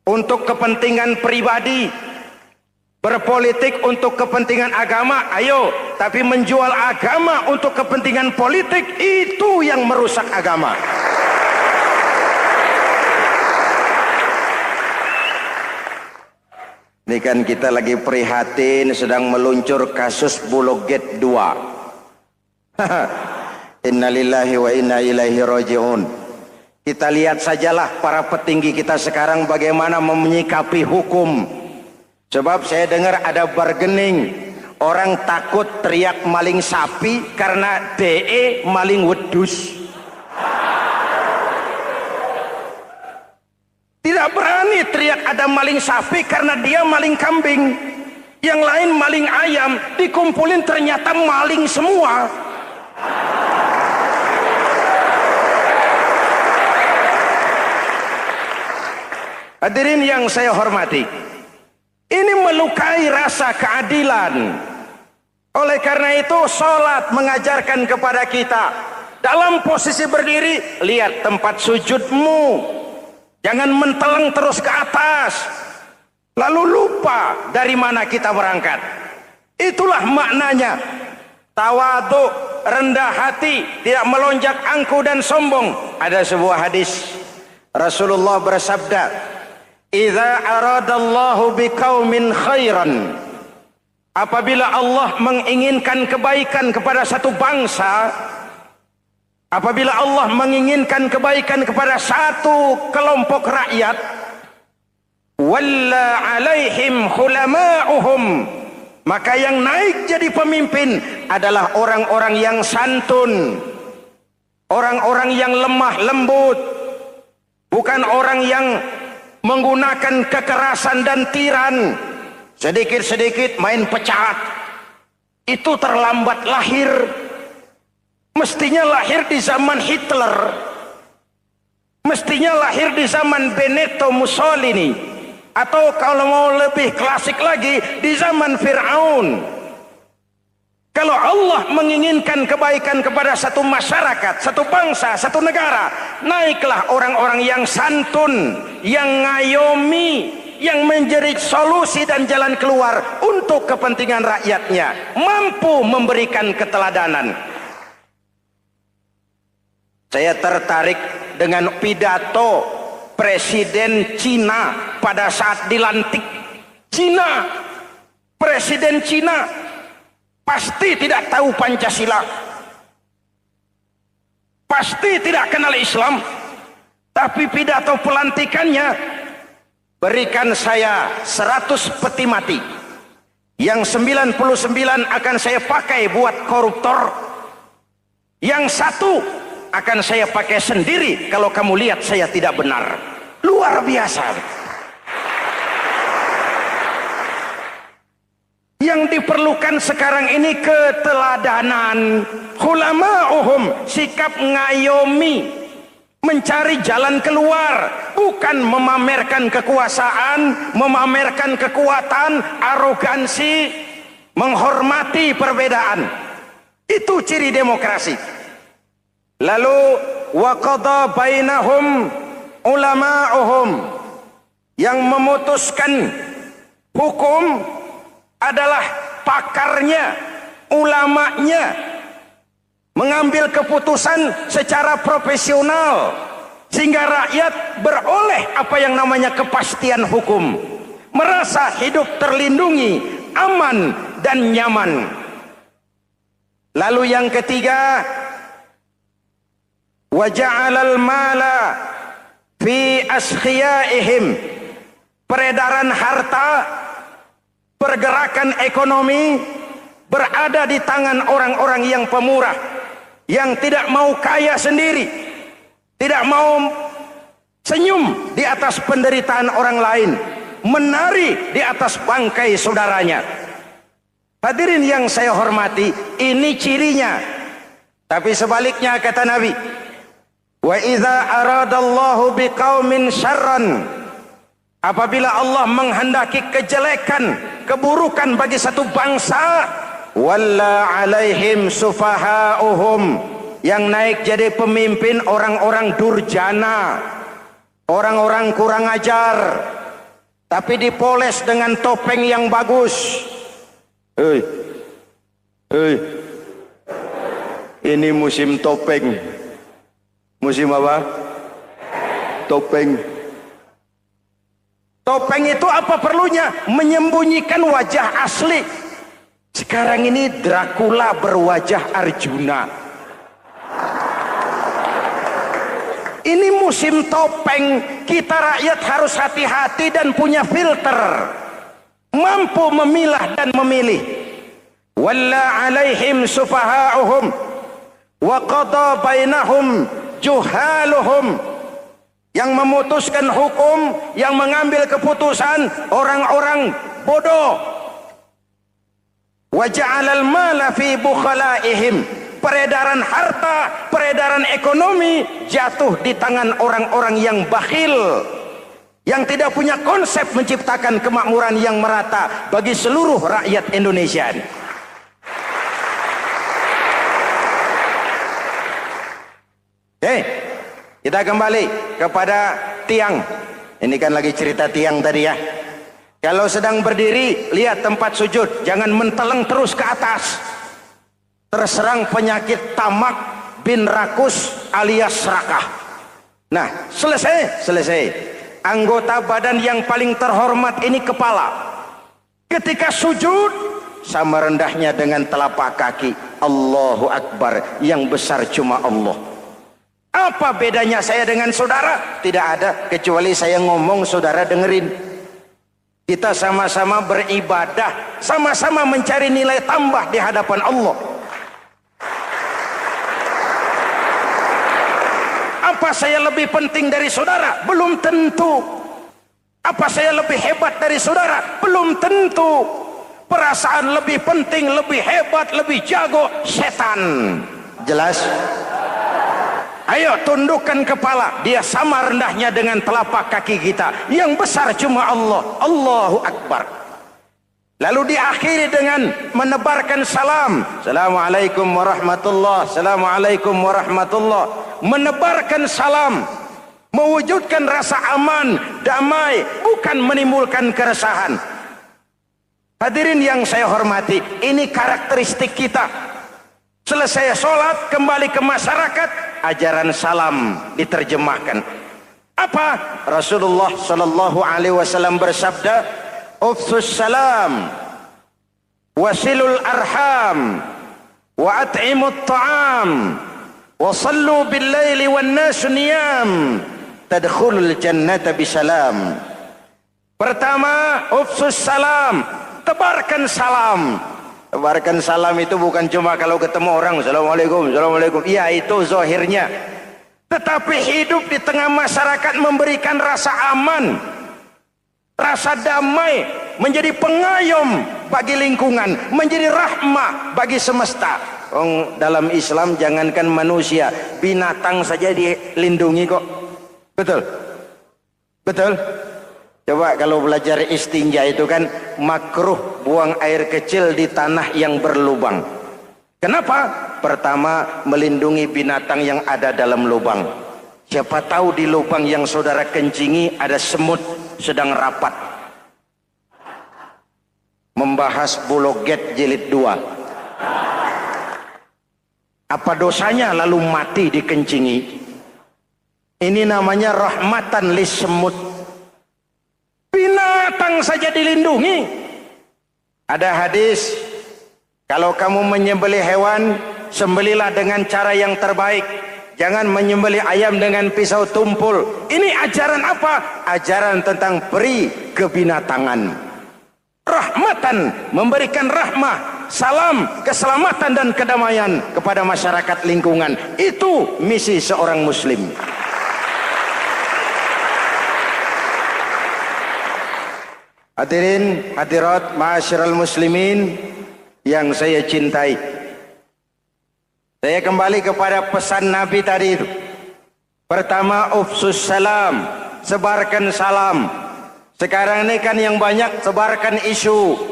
untuk kepentingan pribadi. Berpolitik untuk kepentingan agama, ayo. Tapi menjual agama untuk kepentingan politik, itu yang merusak agama. Ini kan kita lagi prihatin sedang meluncur kasus Bulog Gate 2. Innalillahi wa inna ilaihi raji'un. Kita lihat sajalah para petinggi kita sekarang bagaimana menyikapi hukum. Sebab saya dengar ada bargaining, orang takut teriak maling sapi karena DE maling wedus. Tidak berani teriak ada maling sapi karena dia maling kambing. Yang lain maling ayam, dikumpulin ternyata maling semua. Hadirin yang saya hormati, ini melukai rasa keadilan. Oleh karena itu sholat mengajarkan kepada kita, dalam posisi berdiri, lihat tempat sujudmu. Jangan menteleng terus ke atas, lalu lupa dari mana kita berangkat. Itulah maknanya tawadhu, rendah hati, tidak melonjak angku dan sombong. Ada sebuah hadis Rasulullah bersabda, "Idza aradallahu biqaumin khairan." Apabila Allah menginginkan kebaikan kepada satu bangsa, apabila Allah menginginkan kebaikan kepada satu kelompok rakyat, walla alaihim khulama'uhum, maka yang naik jadi pemimpin adalah orang-orang yang santun, orang-orang yang lemah lembut, bukan orang yang menggunakan kekerasan dan tiran, sedikit-sedikit main pecat. Itu terlambat lahir. Mestinya lahir di zaman Hitler, mestinya lahir di zaman Benito Mussolini, atau kalau mau lebih klasik lagi di zaman Fir'aun. Kalau Allah menginginkan kebaikan kepada satu masyarakat, satu bangsa, satu negara, naiklah orang-orang yang santun, yang ngayomi, yang menjadi solusi dan jalan keluar untuk kepentingan rakyatnya, mampu memberikan keteladanan. Saya tertarik dengan pidato Presiden Cina pada saat dilantik. Cina, Presiden Cina pasti tidak tahu Pancasila, pasti tidak kenal Islam, tapi pidato pelantikannya, berikan saya 100 peti mati, yang 99 akan saya pakai buat koruptor, yang satu akan saya pakai sendiri kalau kamu lihat saya tidak benar. Luar biasa. Yang diperlukan sekarang ini keteladanan, khulama'uhum, sikap ngayomi, mencari jalan keluar, bukan memamerkan kekuasaan, memamerkan kekuatan, arogansi, menghormati perbedaan. Itu ciri demokrasi. Lalu wa qada bainahum ulama'uhum, yang memutuskan hukum adalah pakarnya, ulamanya, mengambil keputusan secara profesional sehingga rakyat beroleh apa yang namanya kepastian hukum, merasa hidup terlindungi, aman dan nyaman. Lalu yang ketiga, wa ja'alal mala fi askhiyaihim, peredaran harta, pergerakan ekonomi berada di tangan orang-orang yang pemurah, yang tidak mau kaya sendiri, tidak mau senyum di atas penderitaan orang lain, menari di atas bangkai saudaranya. Hadirin yang saya hormati, ini cirinya. Tapi sebaliknya kata Nabi, wa idza aradallahu biqaumin syarran, apabila Allah menghendaki kejelekan, keburukan bagi satu bangsa, walla alaihim sufahauhum, yang naik jadi pemimpin orang-orang durjana, orang-orang kurang ajar, tapi dipoles dengan topeng yang bagus. Hei, hei, ini musim topeng. Musim apa? Topeng. Topeng itu apa perlunya? Menyembunyikan wajah asli. Sekarang ini Dracula berwajah Arjuna. Ini musim topeng. Kita rakyat harus hati-hati dan punya filter, mampu memilah dan memilih. Walla alaihim sufaha'uhum wa qada bainahum juhaluhum. Yang memutuskan hukum, yang mengambil keputusan orang-orang bodoh. Wa ja'alal mala fi bukhalaihim. Peredaran harta, peredaran ekonomi jatuh di tangan orang-orang yang bakhil, yang tidak punya konsep menciptakan kemakmuran yang merata bagi seluruh rakyat Indonesia. Kita kembali kepada tiang. Ini kan lagi cerita tiang tadi ya. Kalau sedang berdiri, lihat tempat sujud, jangan menteleng terus ke atas. Terserang penyakit tamak bin rakus alias serakah. Nah, selesai. Anggota badan yang paling terhormat ini kepala. Ketika sujud, sama rendahnya dengan telapak kaki. Allahu Akbar, yang besar cuma Allah. Apa bedanya saya dengan saudara? Tidak ada, kecuali saya ngomong saudara dengerin. Kita sama-sama beribadah, sama-sama mencari nilai tambah di hadapan Allah. Apa saya lebih penting dari saudara? Belum tentu. Apa saya lebih hebat dari saudara? Belum tentu. Perasaan lebih penting, lebih hebat, lebih jago setan. Jelas? Ayo tundukkan kepala. Dia sama rendahnya dengan telapak kaki kita. Yang besar cuma Allah. Allahu Akbar. Lalu diakhiri dengan menebarkan salam. Assalamualaikum warahmatullah. Assalamualaikum warahmatullah. Menebarkan salam. Mewujudkan rasa aman, damai. Bukan menimbulkan keresahan. Hadirin yang saya hormati. Ini karakteristik kita. Selesai sholat, kembali ke masyarakat. Ajaran salam diterjemahkan. Apa? Rasulullah sallallahu alaihi wasallam bersabda, "Ufsus salam, wasilul arham, wa at'imut ta'am, wa sallu bil laili wan nasu niyam, tadkhulul jannata bisalam." Pertama, ufsus salam, tebarkan salam. Tebarkan salam itu bukan cuma kalau ketemu orang Assalamualaikum, Assalamualaikum. Iya, itu zahirnya. Tetapi hidup di tengah masyarakat memberikan rasa aman, rasa damai, menjadi pengayom bagi lingkungan, menjadi rahmah bagi semesta. Dalam Islam jangankan manusia, binatang saja dilindungi kok. Betul? Betul? Coba kalau belajar istinja itu kan makruh buang air kecil di tanah yang berlubang. Kenapa? Pertama, melindungi binatang yang ada dalam lubang. Siapa tahu di lubang yang saudara kencingi ada semut sedang rapat. Membahas Buloget jilid 2. Apa dosanya lalu mati dikencingi? Ini namanya rahmatan lis semut. Binatang saja dilindungi. Ada hadis, kalau kamu menyembelih hewan, sembelilah dengan cara yang terbaik. Jangan menyembelih ayam dengan pisau tumpul. Ini ajaran apa? Ajaran tentang peri kebinatangan. Rahmatan, memberikan rahmah, salam, keselamatan dan kedamaian kepada masyarakat lingkungan. Itu misi seorang muslim. Hadirin, hadirat, ma'asyiral muslimin yang saya cintai. Saya kembali kepada pesan Nabi tadi itu. Pertama, ufsus salam, sebarkan salam. Sekarang ini kan yang banyak sebarkan isu,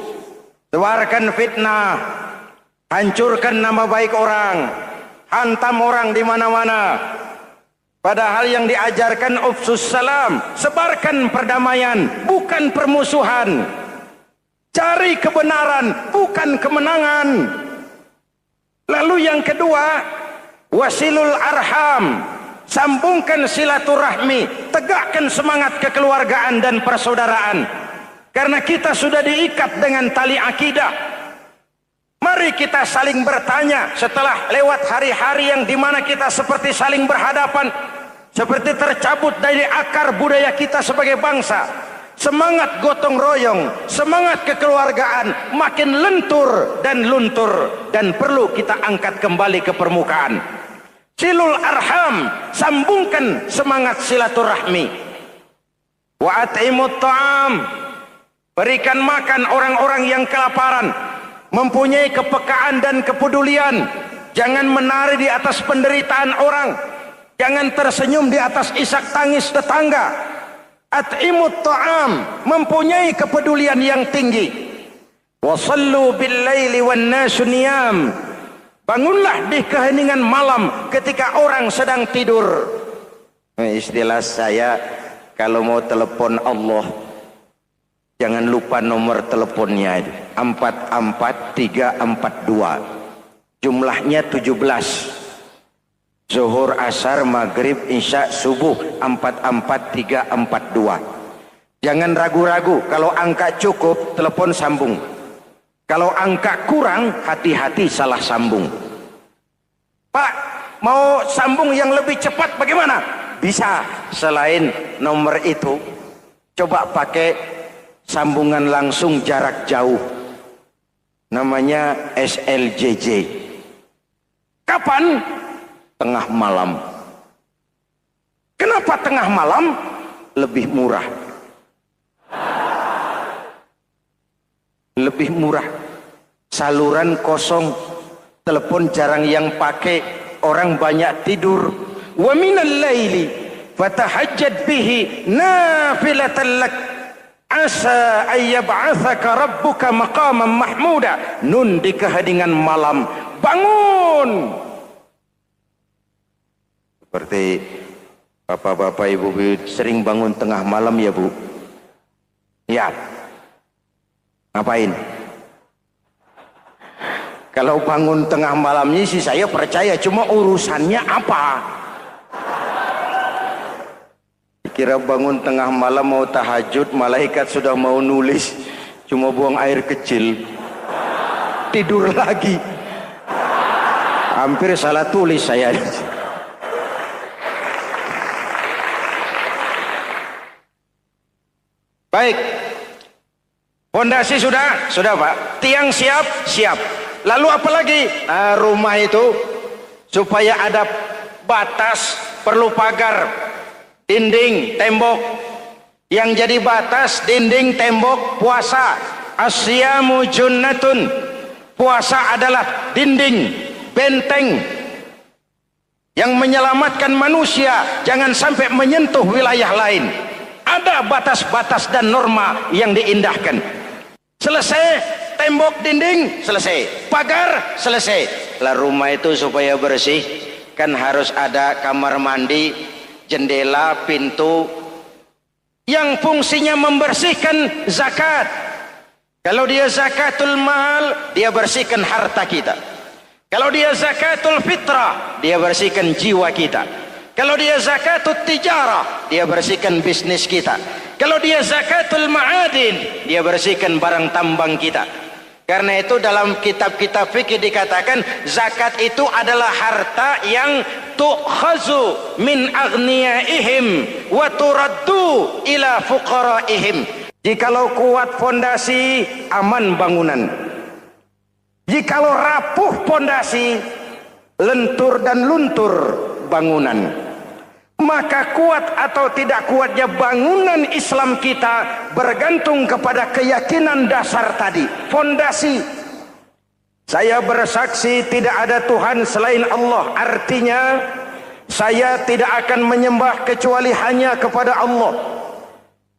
sebarkan fitnah, hancurkan nama baik orang, hantam orang di mana-mana. Padahal yang diajarkan ufsus salam, sebarkan perdamaian, bukan permusuhan. Cari kebenaran, bukan kemenangan. Lalu yang kedua, wasilul arham, sambungkan silaturahmi, tegakkan semangat kekeluargaan dan persaudaraan. Karena kita sudah diikat dengan tali akidah. Mari kita saling bertanya setelah lewat hari-hari yang dimana kita seperti saling berhadapan, seperti tercabut dari akar budaya kita sebagai bangsa. Semangat gotong royong, semangat kekeluargaan makin lentur dan luntur, dan perlu kita angkat kembali ke permukaan. Silul arham, sambungkan semangat silaturahmi. Wa at'imut ta'am, berikan makan orang-orang yang kelaparan, mempunyai kepekaan dan kepedulian. Jangan menari di atas penderitaan orang, jangan tersenyum di atas isak tangis tetangga. At'imut ta'am, mempunyai kepedulian yang tinggi. Wasallu bil laili wan nasu niyam, bangunlah di keheningan malam ketika orang sedang tidur. Istilah saya, kalau mau telepon Allah, jangan lupa nomor teleponnya, 44342. Jumlahnya 17. Zuhur, asar, maghrib, isya, subuh, 44342. Jangan ragu-ragu, kalau angka cukup telepon sambung. Kalau angka kurang, hati-hati salah sambung. Pak, mau sambung yang lebih cepat bagaimana? Bisa, selain nomor itu, coba pakai sambungan langsung jarak jauh. Namanya SLJJ. Kapan? Tengah malam. Kenapa tengah malam? Lebih murah. Lebih murah. Saluran kosong, telepon jarang yang pakai, orang banyak tidur. Wa minal laili fatahajjad bihi nafilatan lak asa ayyab'atsaka rabbuka maqaman mahmuda. Nun di keheningan malam, bangun. Seperti bapak-bapak, ibu-ibu sering bangun tengah malam ya Bu? Ya. Ngapain? Kalau bangun tengah malamnya sih saya percaya, cuma urusannya apa? Kira bangun tengah malam mau tahajud, malaikat sudah mau nulis, cuma buang air kecil, tidur lagi. Hampir salah tulis saya. Baik, fondasi sudah Pak, tiang siap, lalu apa lagi? Nah, rumah itu supaya ada batas, perlu pagar, dinding, tembok. Yang jadi batas, dinding, tembok, puasa. Asyamu junnatun, puasa adalah dinding, benteng yang menyelamatkan manusia jangan sampai menyentuh wilayah lain. Ada batas-batas dan norma yang diindahkan. Selesai, tembok, dinding, selesai. Pagar, selesai. Lah rumah itu supaya bersih, kan harus ada kamar mandi, jendela, pintu, yang fungsinya membersihkan zakat. Kalau dia zakatul mal, dia bersihkan harta kita. Kalau dia zakatul fitrah, dia bersihkan jiwa kita. Kalau dia zakatul tijarah, dia bersihkan bisnis kita. Kalau dia zakatul ma'adin, dia bersihkan barang tambang kita. Karena itu dalam kitab-kitab fikih dikatakan zakat itu adalah harta yang tu'khazu min aghniyaihim wa turaddu ila fuqaraihim. Jikalau kuat fondasi, aman bangunan. Jikalau rapuh fondasi, lentur dan luntur bangunan. Maka kuat atau tidak kuatnya bangunan Islam kita bergantung kepada keyakinan dasar tadi, fondasi. Saya bersaksi tidak ada Tuhan selain Allah, artinya saya tidak akan menyembah kecuali hanya kepada Allah.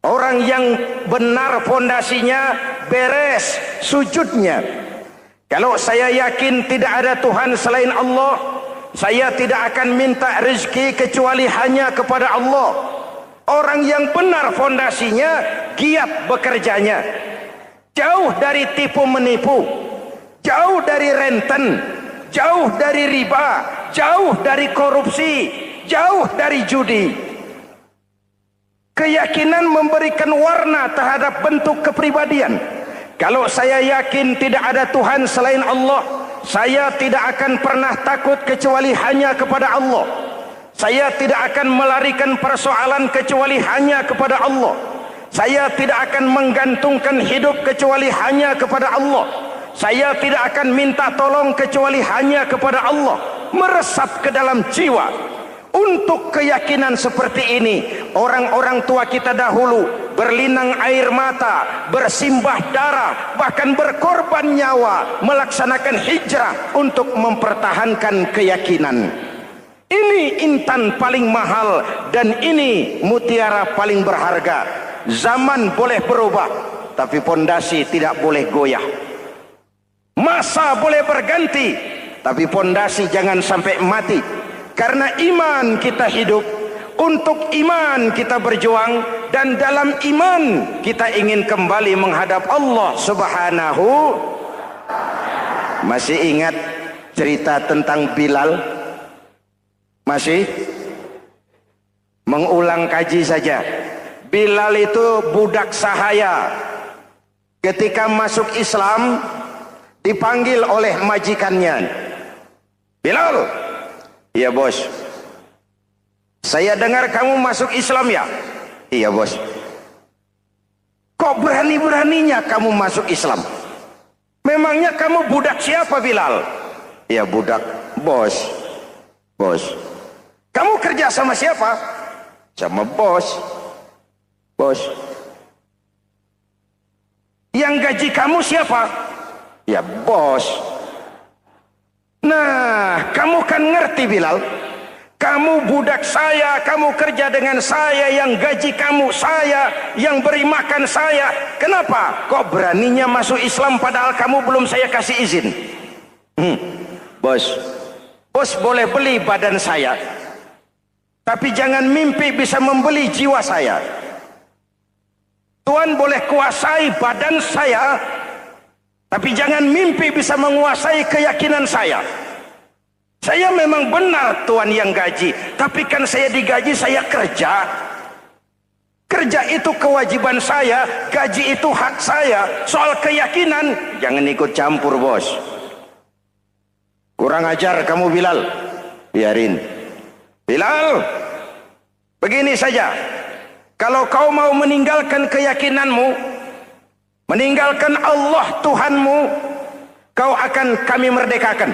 Orang yang benar fondasinya beres sujudnya. Kalau saya yakin tidak ada Tuhan selain Allah, Saya tidak akan minta rezeki kecuali hanya kepada Allah. Orang yang benar fondasinya, giat bekerjanya, jauh dari tipu menipu, jauh dari renten, jauh dari riba, jauh dari korupsi, jauh dari judi. Keyakinan memberikan warna terhadap bentuk kepribadian. Kalau saya yakin tidak ada Tuhan selain Allah, saya tidak akan pernah takut kecuali hanya kepada Allah. Saya tidak akan melarikan persoalan kecuali hanya kepada Allah. Saya tidak akan menggantungkan hidup kecuali hanya kepada Allah. Saya tidak akan minta tolong kecuali hanya kepada Allah. Meresap ke dalam jiwa. Untuk keyakinan seperti ini, orang-orang tua kita dahulu berlinang air mata, bersimbah darah, bahkan berkorban nyawa, melaksanakan hijrah untuk mempertahankan keyakinan. Ini intan paling mahal dan ini mutiara paling berharga. Zaman boleh berubah, tapi pondasi tidak boleh goyah. Masa boleh berganti, tapi pondasi jangan sampai mati. Karena iman kita hidup, untuk iman kita berjuang, dan dalam iman kita ingin kembali menghadap Allah Subhanahu. Masih ingat cerita tentang Bilal? Masih? Mengulang kaji saja. Bilal itu budak sahaya. Ketika masuk Islam, dipanggil oleh majikannya. Bilal, iya bos. Saya dengar kamu masuk Islam ya? Iya bos. Kok berani-beraninya kamu masuk Islam? Memangnya kamu budak siapa Bilal? Iya budak bos. Bos. Kamu kerja sama siapa? Sama bos. Bos. Yang gaji kamu siapa? Ya bos. Nah, kamu kan ngerti Bilal, kamu budak saya, kamu kerja dengan saya, yang gaji kamu saya, yang beri makan saya. Kenapa? Kok beraninya masuk Islam padahal kamu belum saya kasih izin? Bos, bos boleh beli badan saya, tapi jangan mimpi bisa membeli jiwa saya. Tuhan boleh kuasai badan saya, tapi jangan mimpi bisa menguasai keyakinan saya. Saya memang benar Tuhan yang gaji, tapi kan saya digaji, saya kerja. Kerja itu kewajiban saya, gaji itu hak saya. Soal keyakinan, jangan ikut campur bos. Kurang ajar kamu Bilal. Biarin. Bilal, begini saja. Kalau kau mau meninggalkan keyakinanmu, meninggalkan Allah Tuhanmu, kau akan kami merdekakan.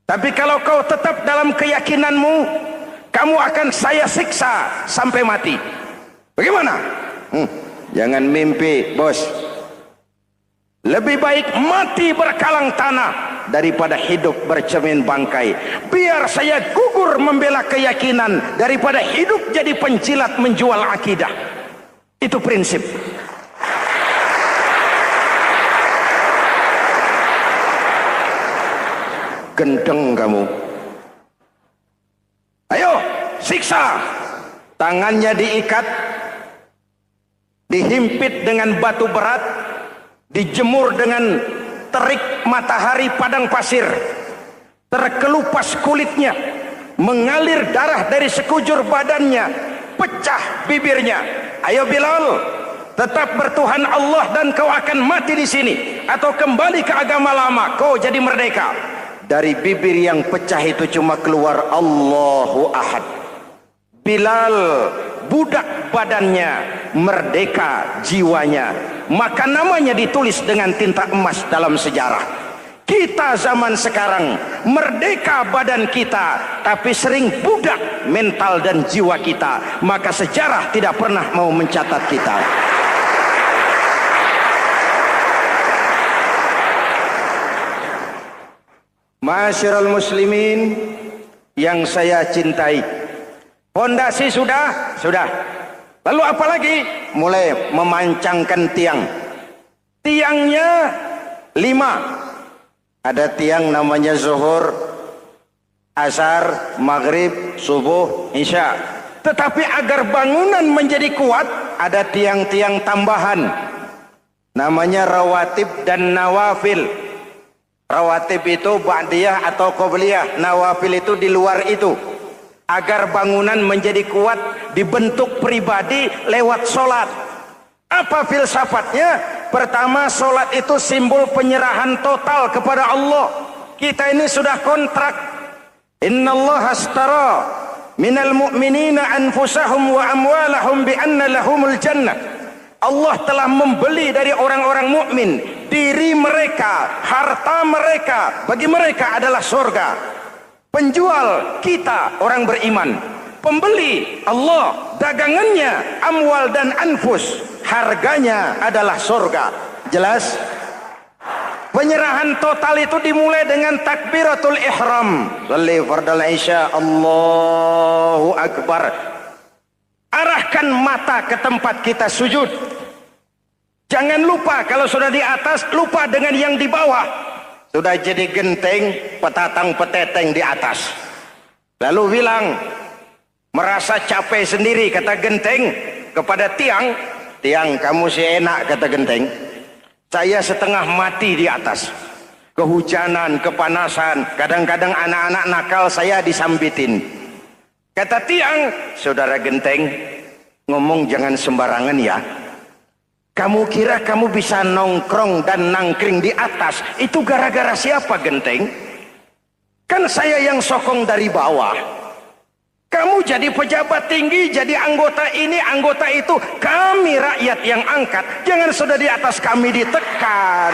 Tapi kalau kau tetap dalam keyakinanmu, kamu akan saya siksa sampai mati. Bagaimana? Jangan mimpi bos. Lebih baik mati berkalang tanah daripada hidup bercermin bangkai. Biar saya gugur membela keyakinan daripada hidup jadi penjilat menjual akidah. Itu prinsip. Gendeng kamu. Ayo, siksa. Tangannya diikat, dihimpit dengan batu berat, dijemur dengan terik matahari padang pasir, terkelupas kulitnya, mengalir darah dari sekujur badannya, pecah bibirnya. Ayo Bilal, tetap bertuhan Allah dan kau akan mati di sini, atau kembali ke agama lama, kau jadi merdeka. Dari bibir yang pecah itu cuma keluar Allahu Ahad. Bilal budak badannya, merdeka jiwanya, maka namanya ditulis dengan tinta emas dalam sejarah. Kita zaman sekarang merdeka badan kita, tapi sering budak mental dan jiwa kita, maka sejarah tidak pernah mau mencatat kita. Masyarul muslimin yang saya cintai, fondasi sudah. Lalu apa lagi? Mulai memancangkan tiang. Tiangnya 5. Ada tiang namanya zuhur, asar, maghrib, subuh, isya. Tetapi agar bangunan menjadi kuat, ada tiang-tiang tambahan. Namanya rawatib dan nawafil. Rawatib itu ba'diyah atau qobliyah, nawafil itu di luar itu. Agar bangunan menjadi kuat, dibentuk pribadi lewat solat. Apa filsafatnya? Pertama, solat itu simbol penyerahan total kepada Allah. Kita ini sudah kontrak. Innallaha astara minal mu'minina anfusahum wa amwalahum bi anna lahumul jannah. Allah telah membeli dari orang-orang mukmin diri mereka, harta mereka, bagi mereka adalah surga. Penjual kita orang beriman, pembeli Allah, dagangannya amwal dan anfus, harganya adalah surga. Jelas? Penyerahan total itu dimulai dengan takbiratul ihram. Shalli fardal isya, Allahu akbar. Arahkan mata ke tempat kita sujud. Jangan lupa kalau sudah di atas, lupa dengan yang di bawah. Sudah jadi genteng, petatang peteteng di atas. Lalu bilang, merasa capek sendiri, kata genteng kepada tiang. Tiang, kamu sih enak, kata genteng. Saya setengah mati di atas. Kehujanan, kepanasan, kadang-kadang anak-anak nakal saya disambitin. Kata tiang, saudara genteng, ngomong jangan sembarangan ya. Kamu kira kamu bisa nongkrong dan nangkring di atas, itu gara-gara siapa genteng? Kan saya yang sokong dari bawah. Kamu jadi pejabat tinggi, jadi anggota ini, anggota itu. Kami rakyat yang angkat, jangan sudah di atas kami ditekan.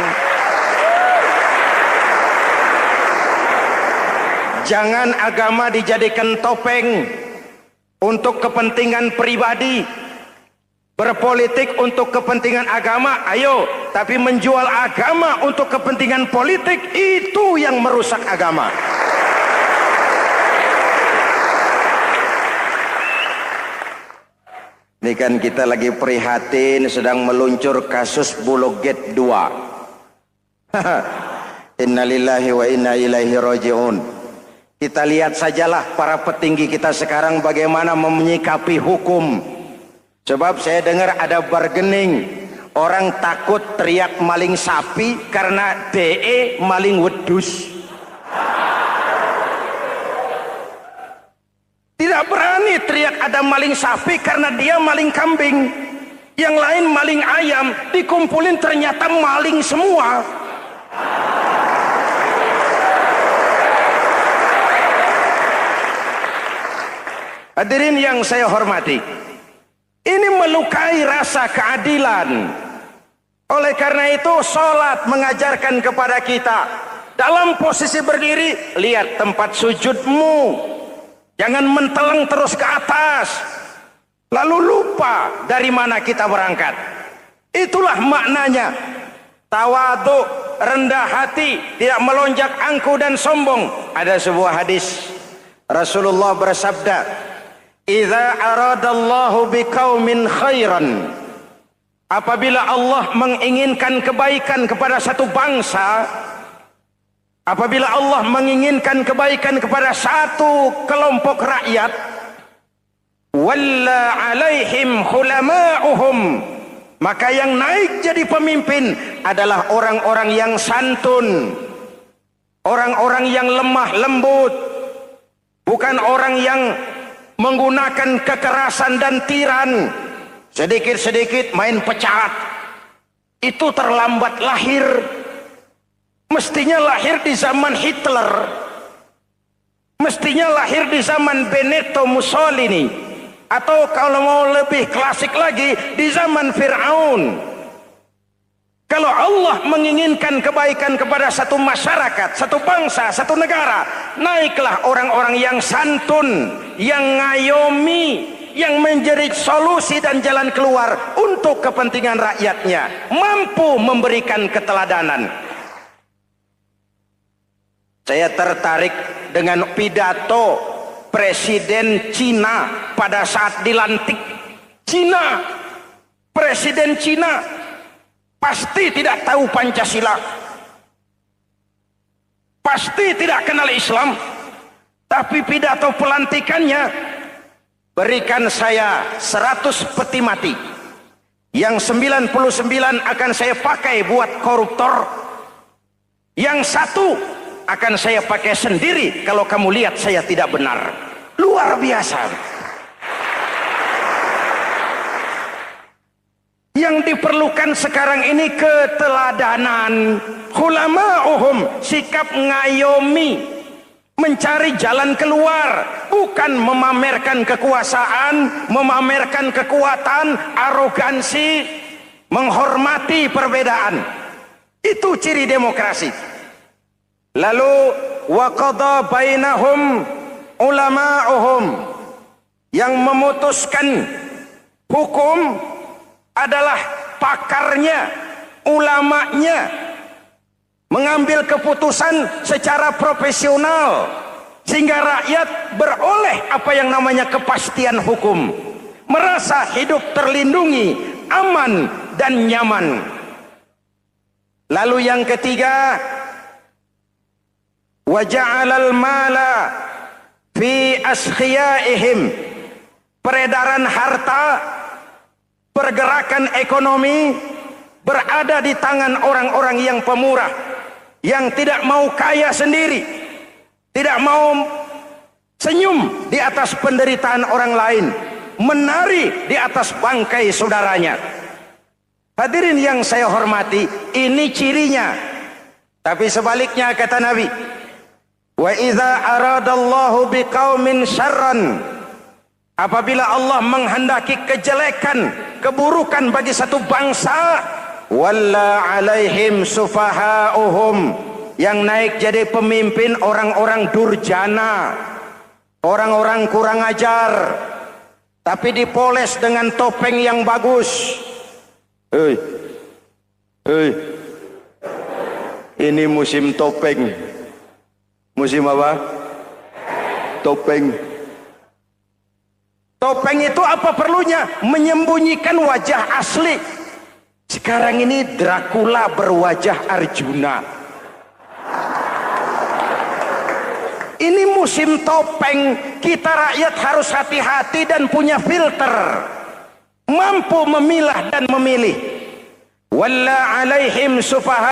Jangan agama dijadikan topeng untuk kepentingan pribadi. Berpolitik untuk kepentingan agama, ayo. Tapi menjual agama untuk kepentingan politik, itu yang merusak agama. Ini kan kita lagi prihatin, sedang meluncur kasus Bulog Gate 2. Innalillahi wa inna ilaihi raji'un. Kita lihat sajalah para petinggi kita sekarang bagaimana menyikapi hukum. Sebab saya dengar ada bargaining, orang takut teriak maling sapi karena DE maling wedus. Tidak berani teriak ada maling sapi karena dia maling kambing. Yang lain maling ayam, dikumpulin ternyata maling semua. Hadirin yang saya hormati, ini melukai rasa keadilan. Oleh karena itu, sholat mengajarkan kepada kita, dalam posisi berdiri, lihat tempat sujudmu. Jangan menteleng terus ke atas, lalu lupa dari mana kita berangkat. Itulah maknanya tawadhu, rendah hati, tidak melonjak angku dan sombong. Ada sebuah hadis, Rasulullah bersabda, "Idza aradallahu biqaumin khairan." Apabila Allah menginginkan kebaikan kepada satu bangsa, apabila Allah menginginkan kebaikan kepada satu kelompok rakyat, walla alaihim hulama'uhum, maka yang naik jadi pemimpin adalah orang-orang yang santun, orang-orang yang lemah lembut, bukan orang yang menggunakan kekerasan dan tiran. Sedikit-sedikit main pecat, itu terlambat lahir. Mestinya lahir di zaman Hitler, mestinya lahir di zaman Benito Mussolini, atau kalau mau lebih klasik lagi, di zaman Fir'aun. Kalau Allah menginginkan kebaikan kepada satu masyarakat, satu bangsa, satu negara, naiklah orang-orang yang santun, yang ngayomi, yang menjadi solusi dan jalan keluar untuk kepentingan rakyatnya, mampu memberikan keteladanan. Saya tertarik dengan pidato Presiden Cina pada saat dilantik. Cina, Presiden Cina pasti tidak tahu Pancasila, pasti tidak kenal Islam, Tapi pidato pelantikannya, berikan saya 100 peti mati. Yang 99 akan saya pakai buat koruptor. Yang 1 akan saya pakai sendiri kalau kamu lihat saya tidak benar. Luar biasa. Yang diperlukan sekarang ini keteladanan. Hulama'uhum, sikap ngayomi, mencari jalan keluar, bukan memamerkan kekuasaan, memamerkan kekuatan, arogansi, menghormati perbedaan. Itu ciri demokrasi. Lalu wa qada bainahum ulama'uhum, yang memutuskan hukum adalah pakarnya, ulamanya, mengambil keputusan secara profesional sehingga rakyat beroleh apa yang namanya kepastian hukum, merasa hidup terlindungi, aman dan nyaman. Lalu yang ketiga, wa ja'alal mala fi askhiyaihim, peredaran harta, pergerakan ekonomi berada di tangan orang-orang yang pemurah, yang tidak mau kaya sendiri, tidak mau senyum di atas penderitaan orang lain, menari di atas bangkai saudaranya. Hadirin yang saya hormati, ini cirinya. Tapi sebaliknya kata Nabi, wa idza aradallahu biqaumin syarran, apabila Allah menghendaki kejelekan, keburukan bagi satu bangsa, walla alaihim sufaha'uhum, yang naik jadi pemimpin orang-orang durjana, orang-orang kurang ajar, tapi dipoles dengan topeng yang bagus. Hei, hei, ini musim topeng. Musim apa? Topeng. Topeng itu apa perlunya? Menyembunyikan wajah asli. Sekarang ini Dracula berwajah Arjuna. Ini musim topeng. Kita rakyat harus hati-hati dan punya filter, mampu memilah dan memilih. Walla alaihim sufaha